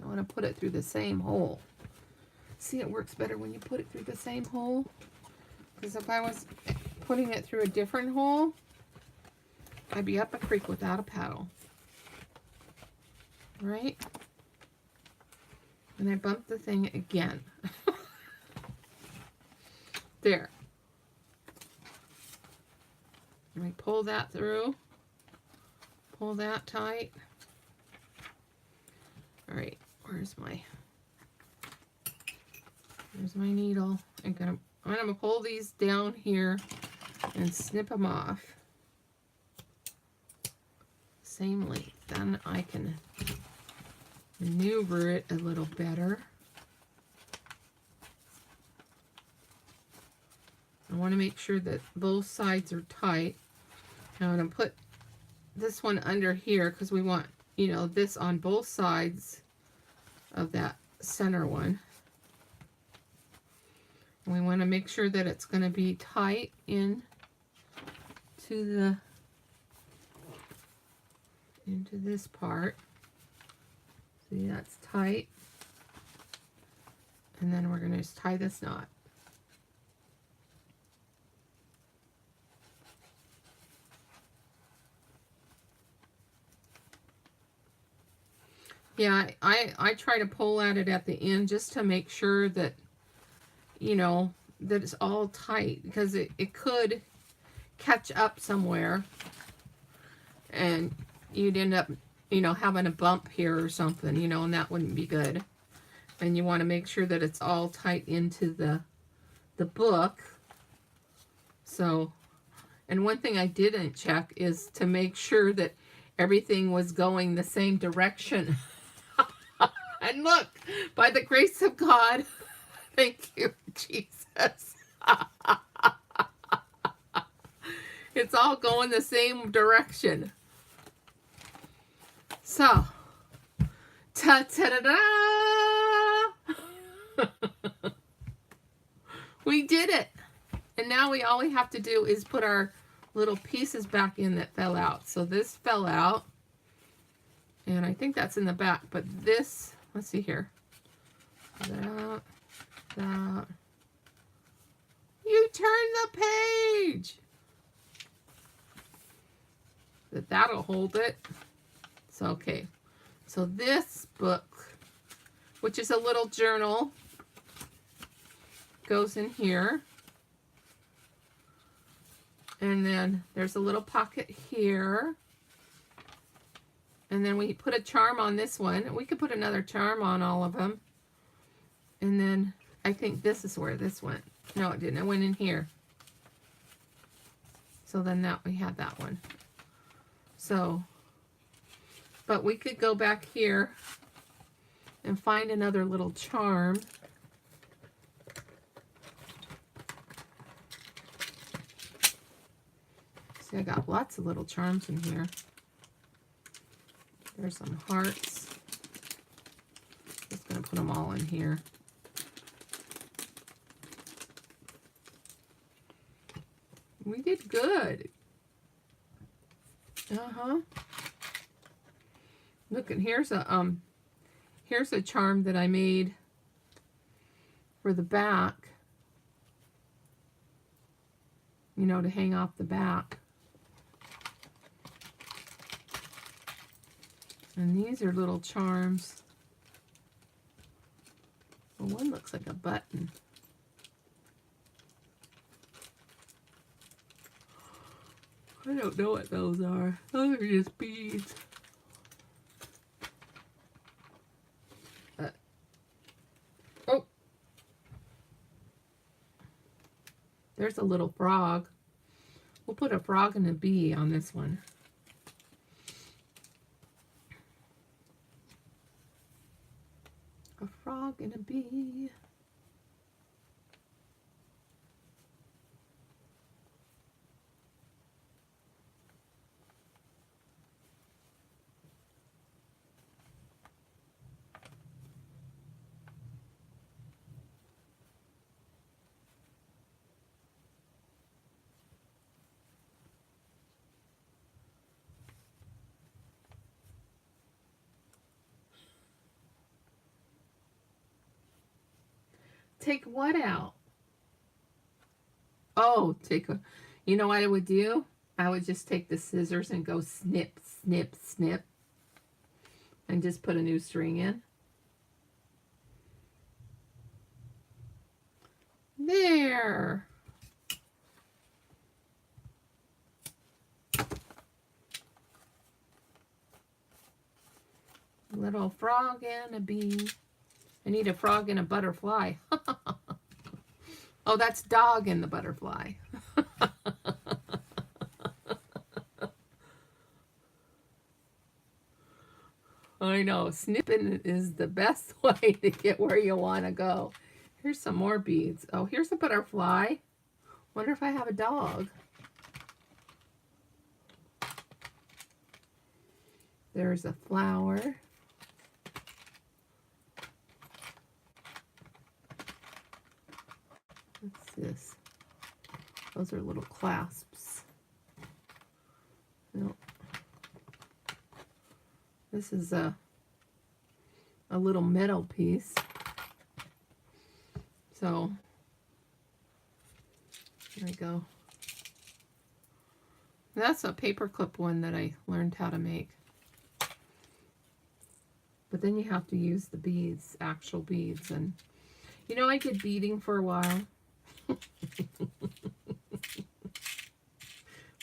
I want to put it through the same hole. See, it works better when you put it through the same hole. Because if I was putting it through a different hole, I'd be up a creek without a paddle. Right? And I bumped the thing again. There. And I pull that through. Pull that tight. All right. Where's my needle? I'm gonna pull these down here and snip them off. Same length. Then I can maneuver it a little better. I want to make sure that both sides are tight. Now I'm gonna put this one under here because we want, you know, this on both sides of that center one. And we want to make sure that it's going to be tight into this part. See, that's tight. And then we're going to just tie this knot. Yeah, I try to pull at it at the end just to make sure that, you know, that it's all tight, because it could catch up somewhere and you'd end up, you know, having a bump here or something, you know, and that wouldn't be good. And you want to make sure that it's all tight into the book. So, and one thing I didn't check is to make sure that everything was going the same direction. And look, by the grace of God, thank you, Jesus. It's all going the same direction. So, ta-ta-da-da! We did it. And now all we have to do is put our little pieces back in that fell out. So this fell out. And I think that's in the back. But this, let's see here. That. You turn the page. That'll hold it. So, okay. So this book, which is a little journal, goes in here. And then there's a little pocket here. And then we put a charm on this one. We could put another charm on all of them. And then I think this is where this went. No, it didn't. It went in here. So then that we had that one. So, but we could go back here and find another little charm. See, I got lots of little charms in here. There's some hearts. Just gonna put them all in here. We did good. Look, and here's a charm that I made for the back. You know, to hang off the back. And these are little charms. Well, one looks like a button. I don't know what those are. Those are just beads. Oh! There's a little frog. We'll put a frog and a bee on this one. A frog and a bee. Take what out? Oh, you know what I would do? I would just take the scissors and go snip, snip, snip. And just put a new string in. There. Little frog and a bee. I need a frog and a butterfly. Oh, that's dog and the butterfly. I know, snipping is the best way to get where you want to go. Here's some more beads. Oh, here's a butterfly. Wonder if I have a dog. There's a flower. What's this? Those are little clasps. Nope. This is a little metal piece. So, there we go. That's a paperclip one that I learned how to make. But then you have to use the beads, actual beads. And, you know, I did beading for a while.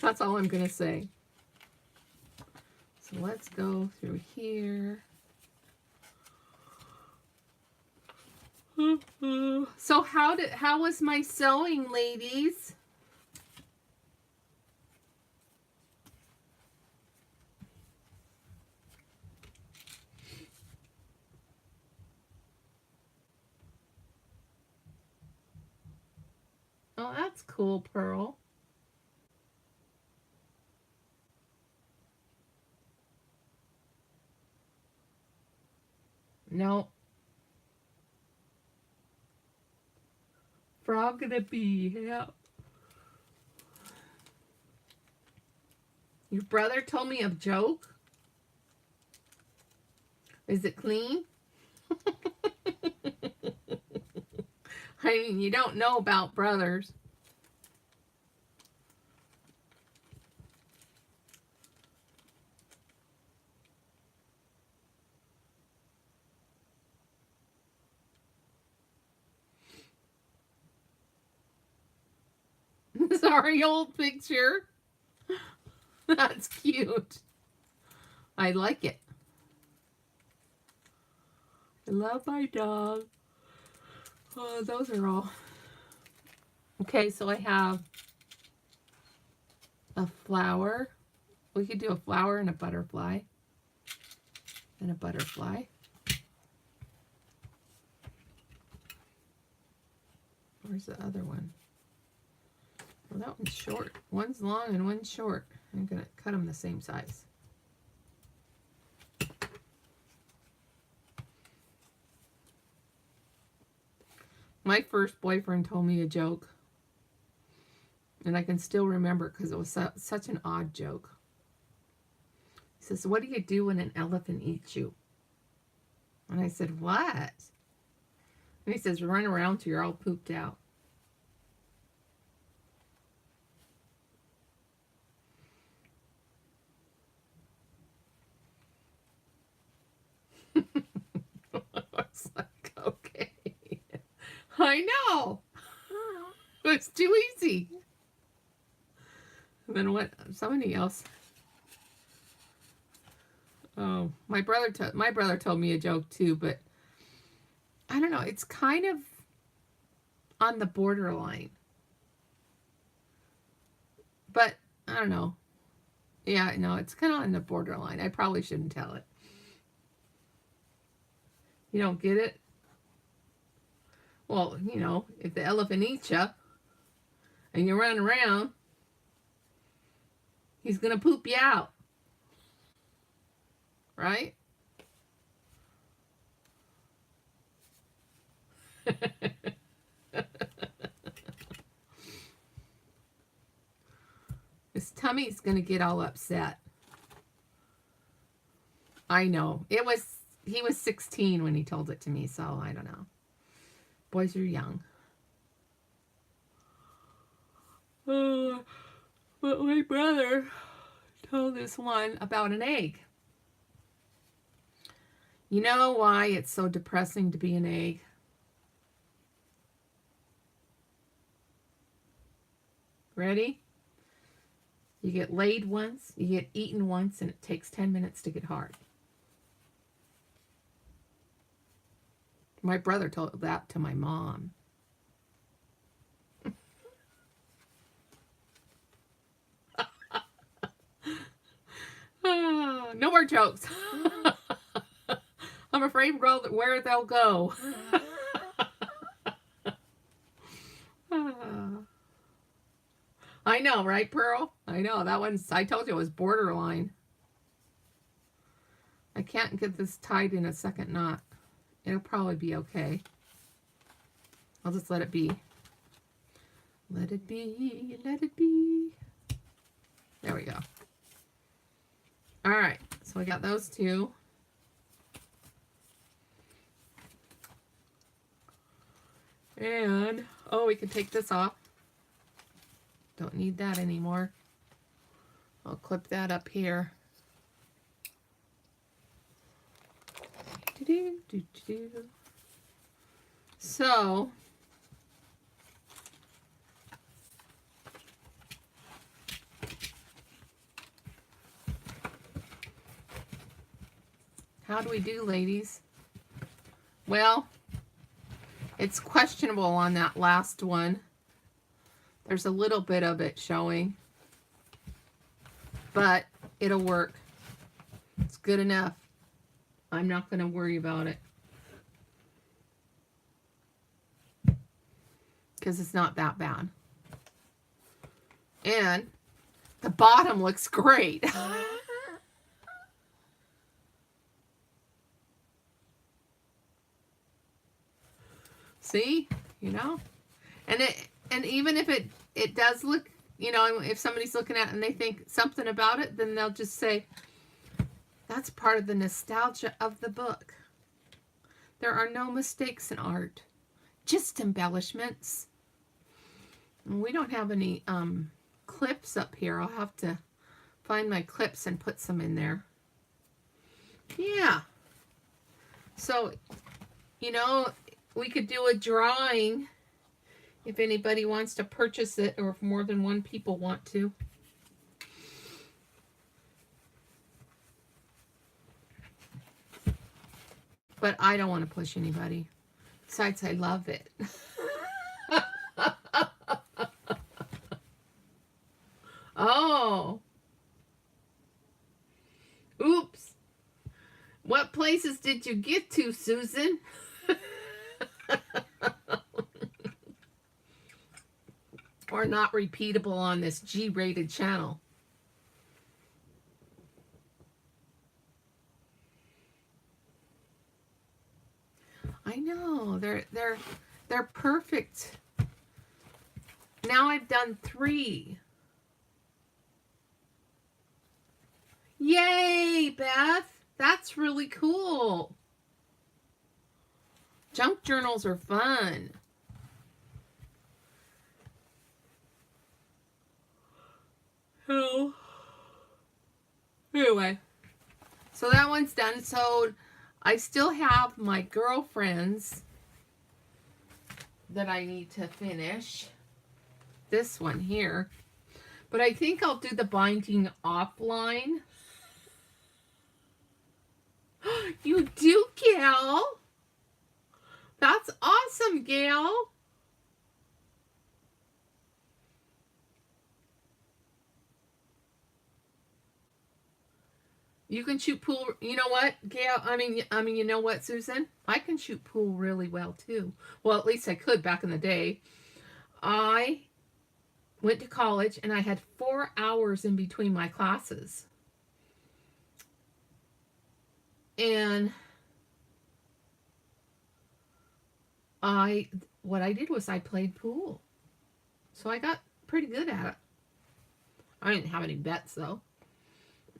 That's all I'm going to say. So let's go through here. So how was my sewing, ladies? Oh, that's cool, Pearl. No. Frog and a bee, yeah. Your brother told me a joke? Is it clean? I mean, you don't know about brothers. sorry, old picture. That's cute. I like it. I love my dog. Oh, those are all. Okay, so I have a flower. We could do a flower and a butterfly. And a butterfly. Where's the other one? Well, that one's short. One's long and one's short. I'm going to cut them the same size. My first boyfriend told me a joke. And I can still remember because it was such an odd joke. He says, what do you do when an elephant eats you? And I said, what? And he says, run around till you're all pooped out. I was like, okay. I know. It's too easy. And then what? Somebody else. Oh, my brother told me a joke too, but I don't know. It's kind of on the borderline. But I don't know. Yeah, no, it's kind of on the borderline. I probably shouldn't tell it. You don't get it? Well, you know, if the elephant eats you and you run around, he's going to poop you out. Right? His tummy's going to get all upset. I know. He was 16 when he told it to me, so I don't know. Boys are young. But my brother told this one about an egg. You know why it's so depressing to be an egg? Ready? You get laid once, you get eaten once, and it takes 10 minutes to get hard. My brother told that to my mom. No more jokes. I'm afraid where they'll go. I know, right, Pearl? I know. That one's, I told you it was borderline. I can't get this tied in a second knot. It'll probably be okay. I'll just let it be. Let it be. Let it be. There we go. All right. So I got those two. And, oh, we can take this off. Don't need that anymore. I'll clip that up here. So, how do we do, ladies? Well, it's questionable on that last one. There's a little bit of it showing, but it'll work. It's good enough. I'm not going to worry about it because it's not that bad. And the bottom looks great. See, you know, and even if it does look, you know, if somebody's looking at it and they think something about it, then they'll just say, that's part of the nostalgia of the book. There are no mistakes in art, just embellishments. And we don't have any clips up here. I'll have to find my clips and put some in there. Yeah. So, you know, we could do a drawing if anybody wants to purchase it, or if more than one people want to. But I don't want to push anybody. Besides, I love it. Oh. Oops. What places did you get to, Susan? Or not repeatable on this G-rated channel. I know, they're perfect. Now I've done 3. Yay, Beth! That's really cool. Junk journals are fun. Oh. Anyway, so that one's done. So I still have my girlfriends that I need to finish. This one here. But I think I'll do the binding offline. You do, Gail? That's awesome, Gail. You can shoot pool. You know what, Gail? I mean, you know what, Susan? I can shoot pool really well too. Well, at least I could back in the day. I went to college and I had 4 hours in between my classes. And what I did was I played pool. So I got pretty good at it. I didn't have any bets though.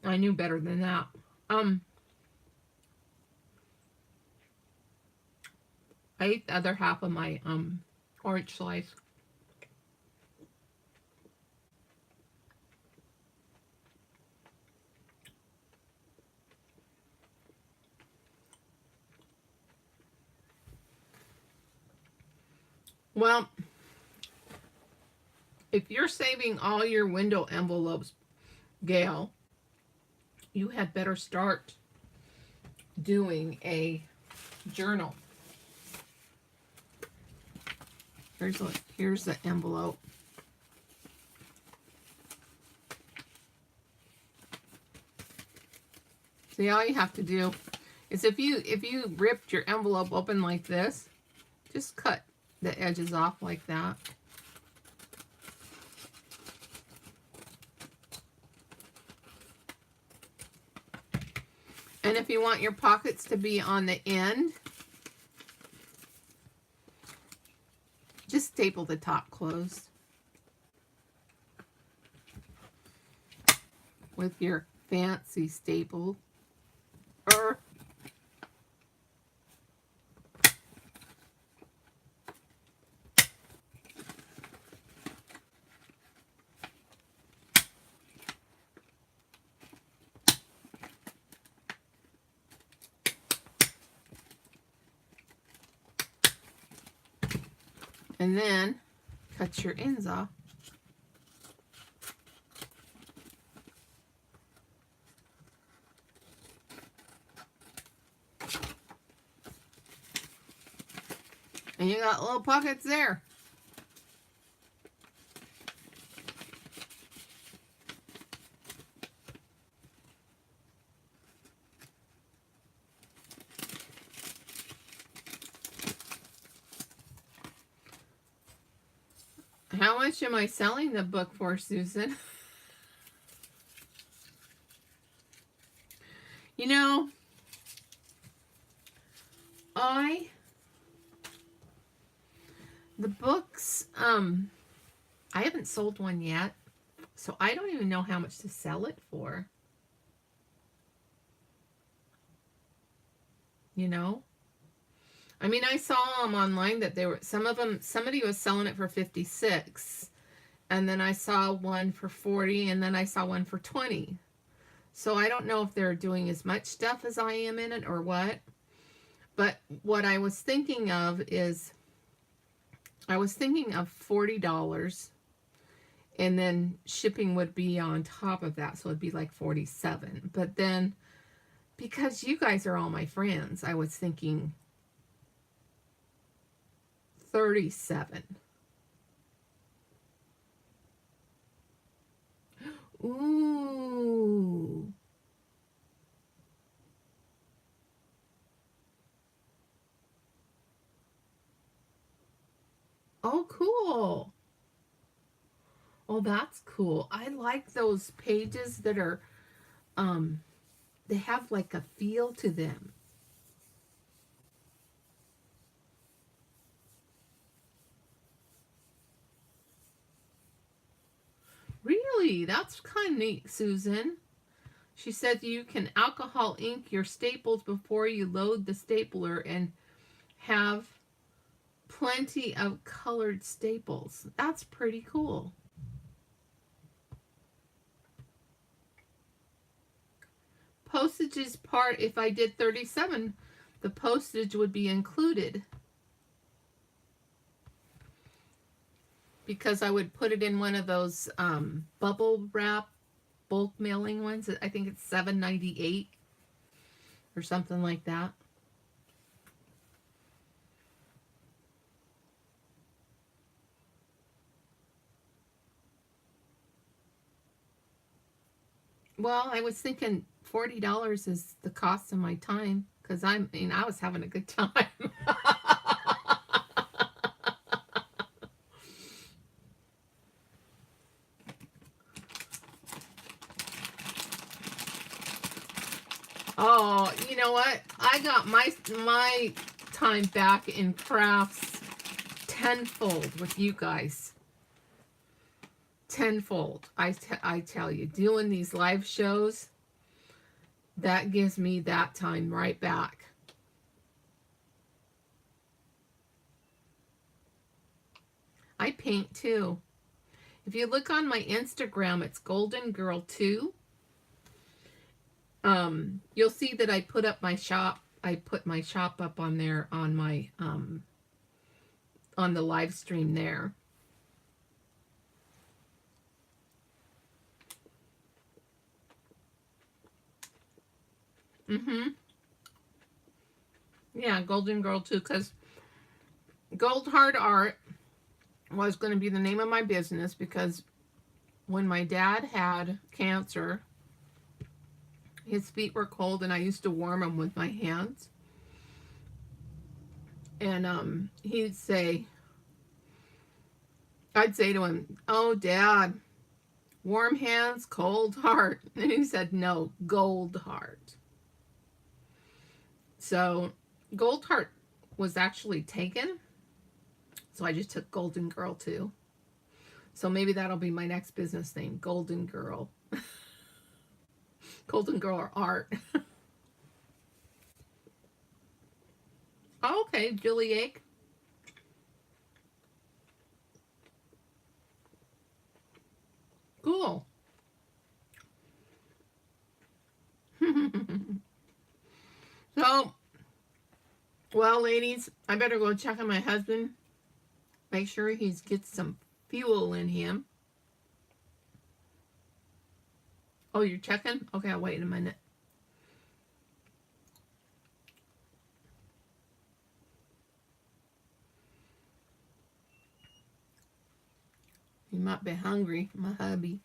I knew better than that. I ate the other half of my orange slice. Well, if you're saving all your window envelopes, Gail, you had better start doing a journal. Here's the envelope. See, all you have to do is if you ripped your envelope open like this, just cut the edges off like that. And if you want your pockets to be on the end, just staple the top closed with your fancy staple. And then cut your ends off. And you got little pockets there. How much am I selling the book for, Susan? You know, the books, I haven't sold one yet, so I don't even know how much to sell it for. You know? I mean, I saw them online that they were, some of them, somebody was selling it for 56, and then I saw one for 40, and then I saw one for 20. So I don't know if they're doing as much stuff as I am in it or what. But what I was thinking of is I was thinking of $40, and then shipping would be on top of that, so it'd be like 47. But then, because you guys are all my friends, I was thinking 37. Ooh. Oh, cool. Oh, that's cool. I like those pages that are, um, they have like a feel to them. Really? That's kind of neat, Susan. She said you can alcohol ink your staples before you load the stapler and have plenty of colored staples. That's pretty cool. Postage is part, if I did 37, the postage would be included because I would put it in one of those bubble wrap bulk mailing ones. I think it's $7.98 or something like that. Well, I was thinking $40 is the cost of my time because I was having a good time. Oh, you know what? I got my time back in crafts tenfold with you guys. Tenfold. I tell you, doing these live shows, that gives me that time right back. I paint too. If you look on my Instagram, it's Golden Girl 2. You'll see that I put up my shop. I put my shop up on there on my on the live stream there. Mm-hmm. Yeah, Golden Girl 2, because Gold Hard Art was going to be the name of my business because when my dad had cancer, his feet were cold and I used to warm them with my hands. And I'd say to him, "Oh, Dad, warm hands, cold heart." And he said, "No, gold heart." So Gold Heart was actually taken. So I just took Golden Girl too. So maybe that'll be my next business name, Golden Girl. Golden Girl Art. Oh, okay, Julie Egg. Cool. So, well, ladies, I better go check on my husband. Make sure he gets some fuel in him. Oh, you're checking? Okay, I'll wait a minute. He might be hungry, my hubby.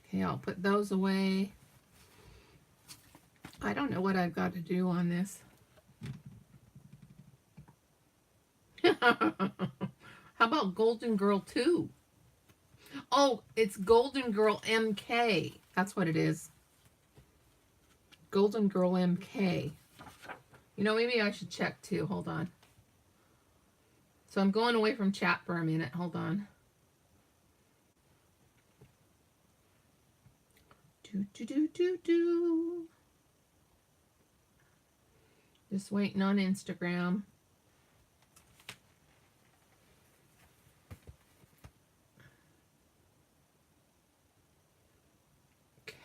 Okay, I'll put those away. I don't know what I've got to do on this. How about Golden Girl 2? Oh, it's Golden Girl MK. That's what it is. Golden Girl MK. You know, maybe I should check too. Hold on. So I'm going away from chat for a minute. Hold on. Do. Just waiting on Instagram.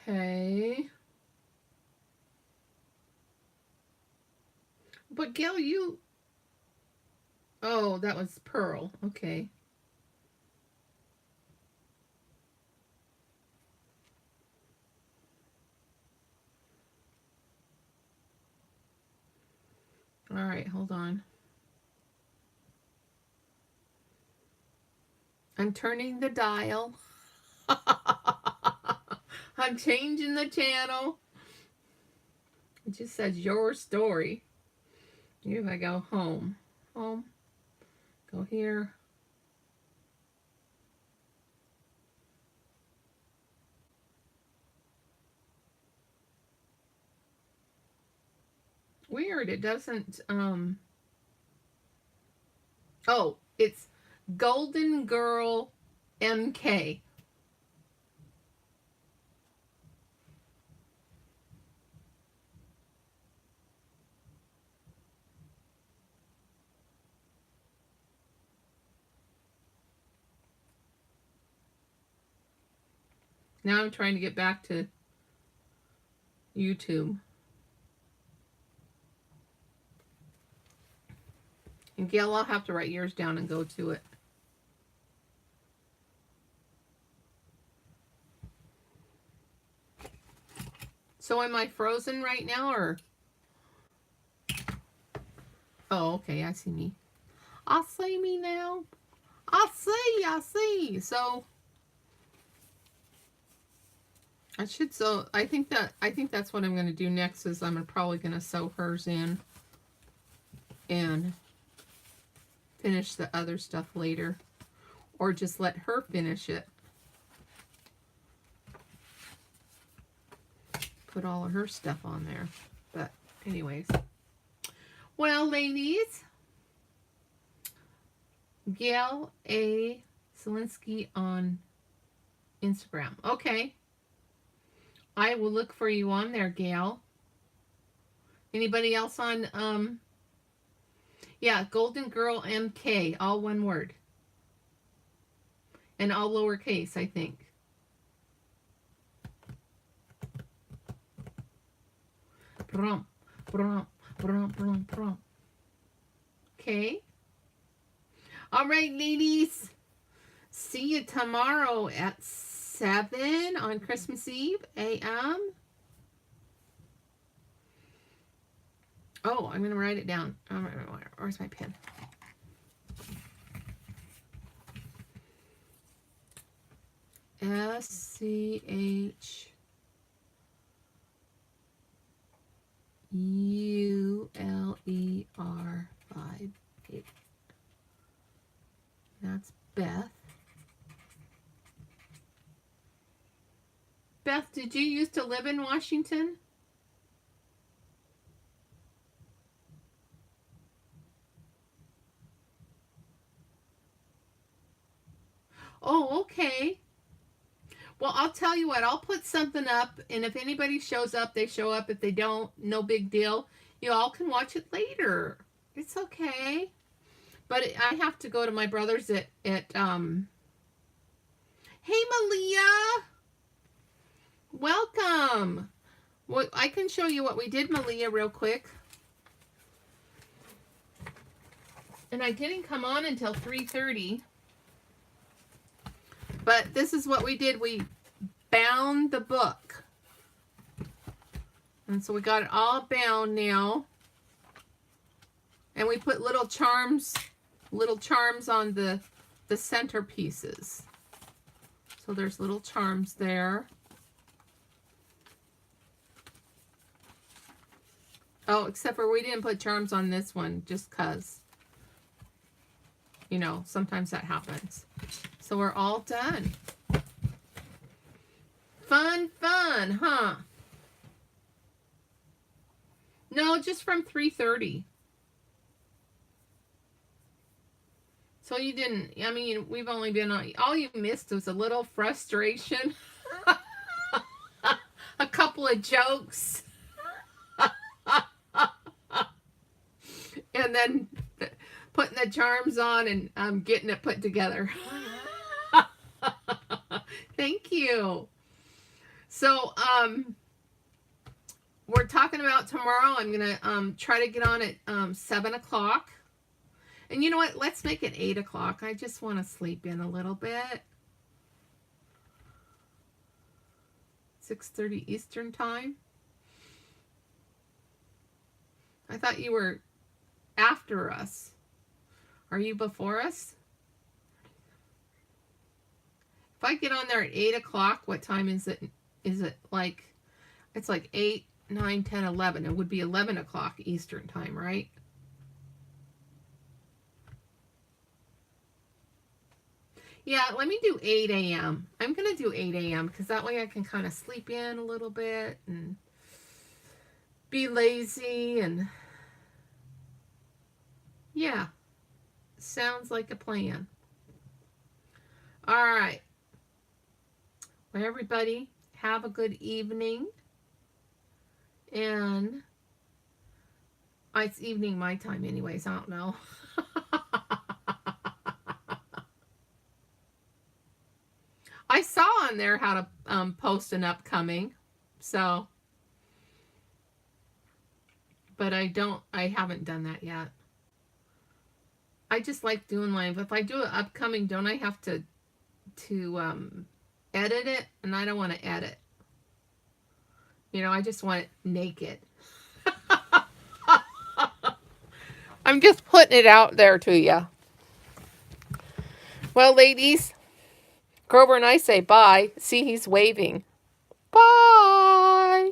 Okay. But Gail, Oh, that was Pearl. Okay. All right, hold on. I'm turning the dial. I'm changing the channel. It just says your story. Here, if I go home. Home. Go here. Weird. It doesn't, oh, it's Golden Girl MK. Now I'm trying to get back to YouTube. And Gail, I'll have to write yours down and go to it. So am I frozen right now, or? Oh, okay, I see me. I see me now. I see. So I should sew. I think that's what I'm going to do next. Is I'm probably going to sew hers in and finish the other stuff later, or just let her finish it. Put all of her stuff on there. But anyways, well, ladies, Gail A. Zielinski on Instagram. Okay. I will look for you on there, Gail. Anybody else on, yeah, Golden Girl MK, all one word. And all lowercase, I think. Brum, brum, brum, brum, brum. Okay. All right, ladies. See you tomorrow at 7 on Christmas Eve a.m. Oh, I'm going to write it down. Where's my pen? SCHULER58. That's Beth. Beth, did you used to live in Washington? Oh, okay. Well, I'll tell you what, I'll put something up, and if anybody shows up, they show up. If they don't, no big deal. You all can watch it later. It's okay. But I have to go to my brother's at Hey, Malia! Welcome! Well, I can show you what we did, Malia, real quick. And I didn't come on until 3:30. But this is what we did. We bound the book. And so we got it all bound now. And we put little charms on the center pieces. So there's little charms there. Oh, except for we didn't put charms on this one just 'cause. You know, sometimes that happens. So we're all done. Fun, huh? No, just from 3:30. So you didn't, I mean, we've only been on, all you missed was a little frustration. A couple of jokes. And then putting the charms on and getting it put together. Thank you. So, we're talking about tomorrow. I'm going to try to get on at 7 o'clock. And you know what? Let's make it 8 o'clock. I just want to sleep in a little bit. 6:30 Eastern time. I thought you were after us. Are you before us? If I get on there at 8 o'clock, what time is it? Is it like, it's like 8, 9, 10, 11. It would be 11 o'clock Eastern time, right? Yeah, let me do 8 a.m. I'm going to do 8 a.m. because that way I can kind of sleep in a little bit and be lazy. And yeah, sounds like a plan. All right. Well, everybody, have a good evening. And it's evening my time anyways. I don't know. I saw on there how to post an upcoming, so, but I haven't done that yet. I just like doing live. If I do an upcoming, don't I have to edit it? And I don't want to edit. You know, I just want it naked. I'm just putting it out there to you. Well, ladies, Grover and I say bye. See, he's waving. Bye.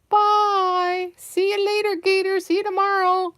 Bye. See you later, Gator. See you tomorrow.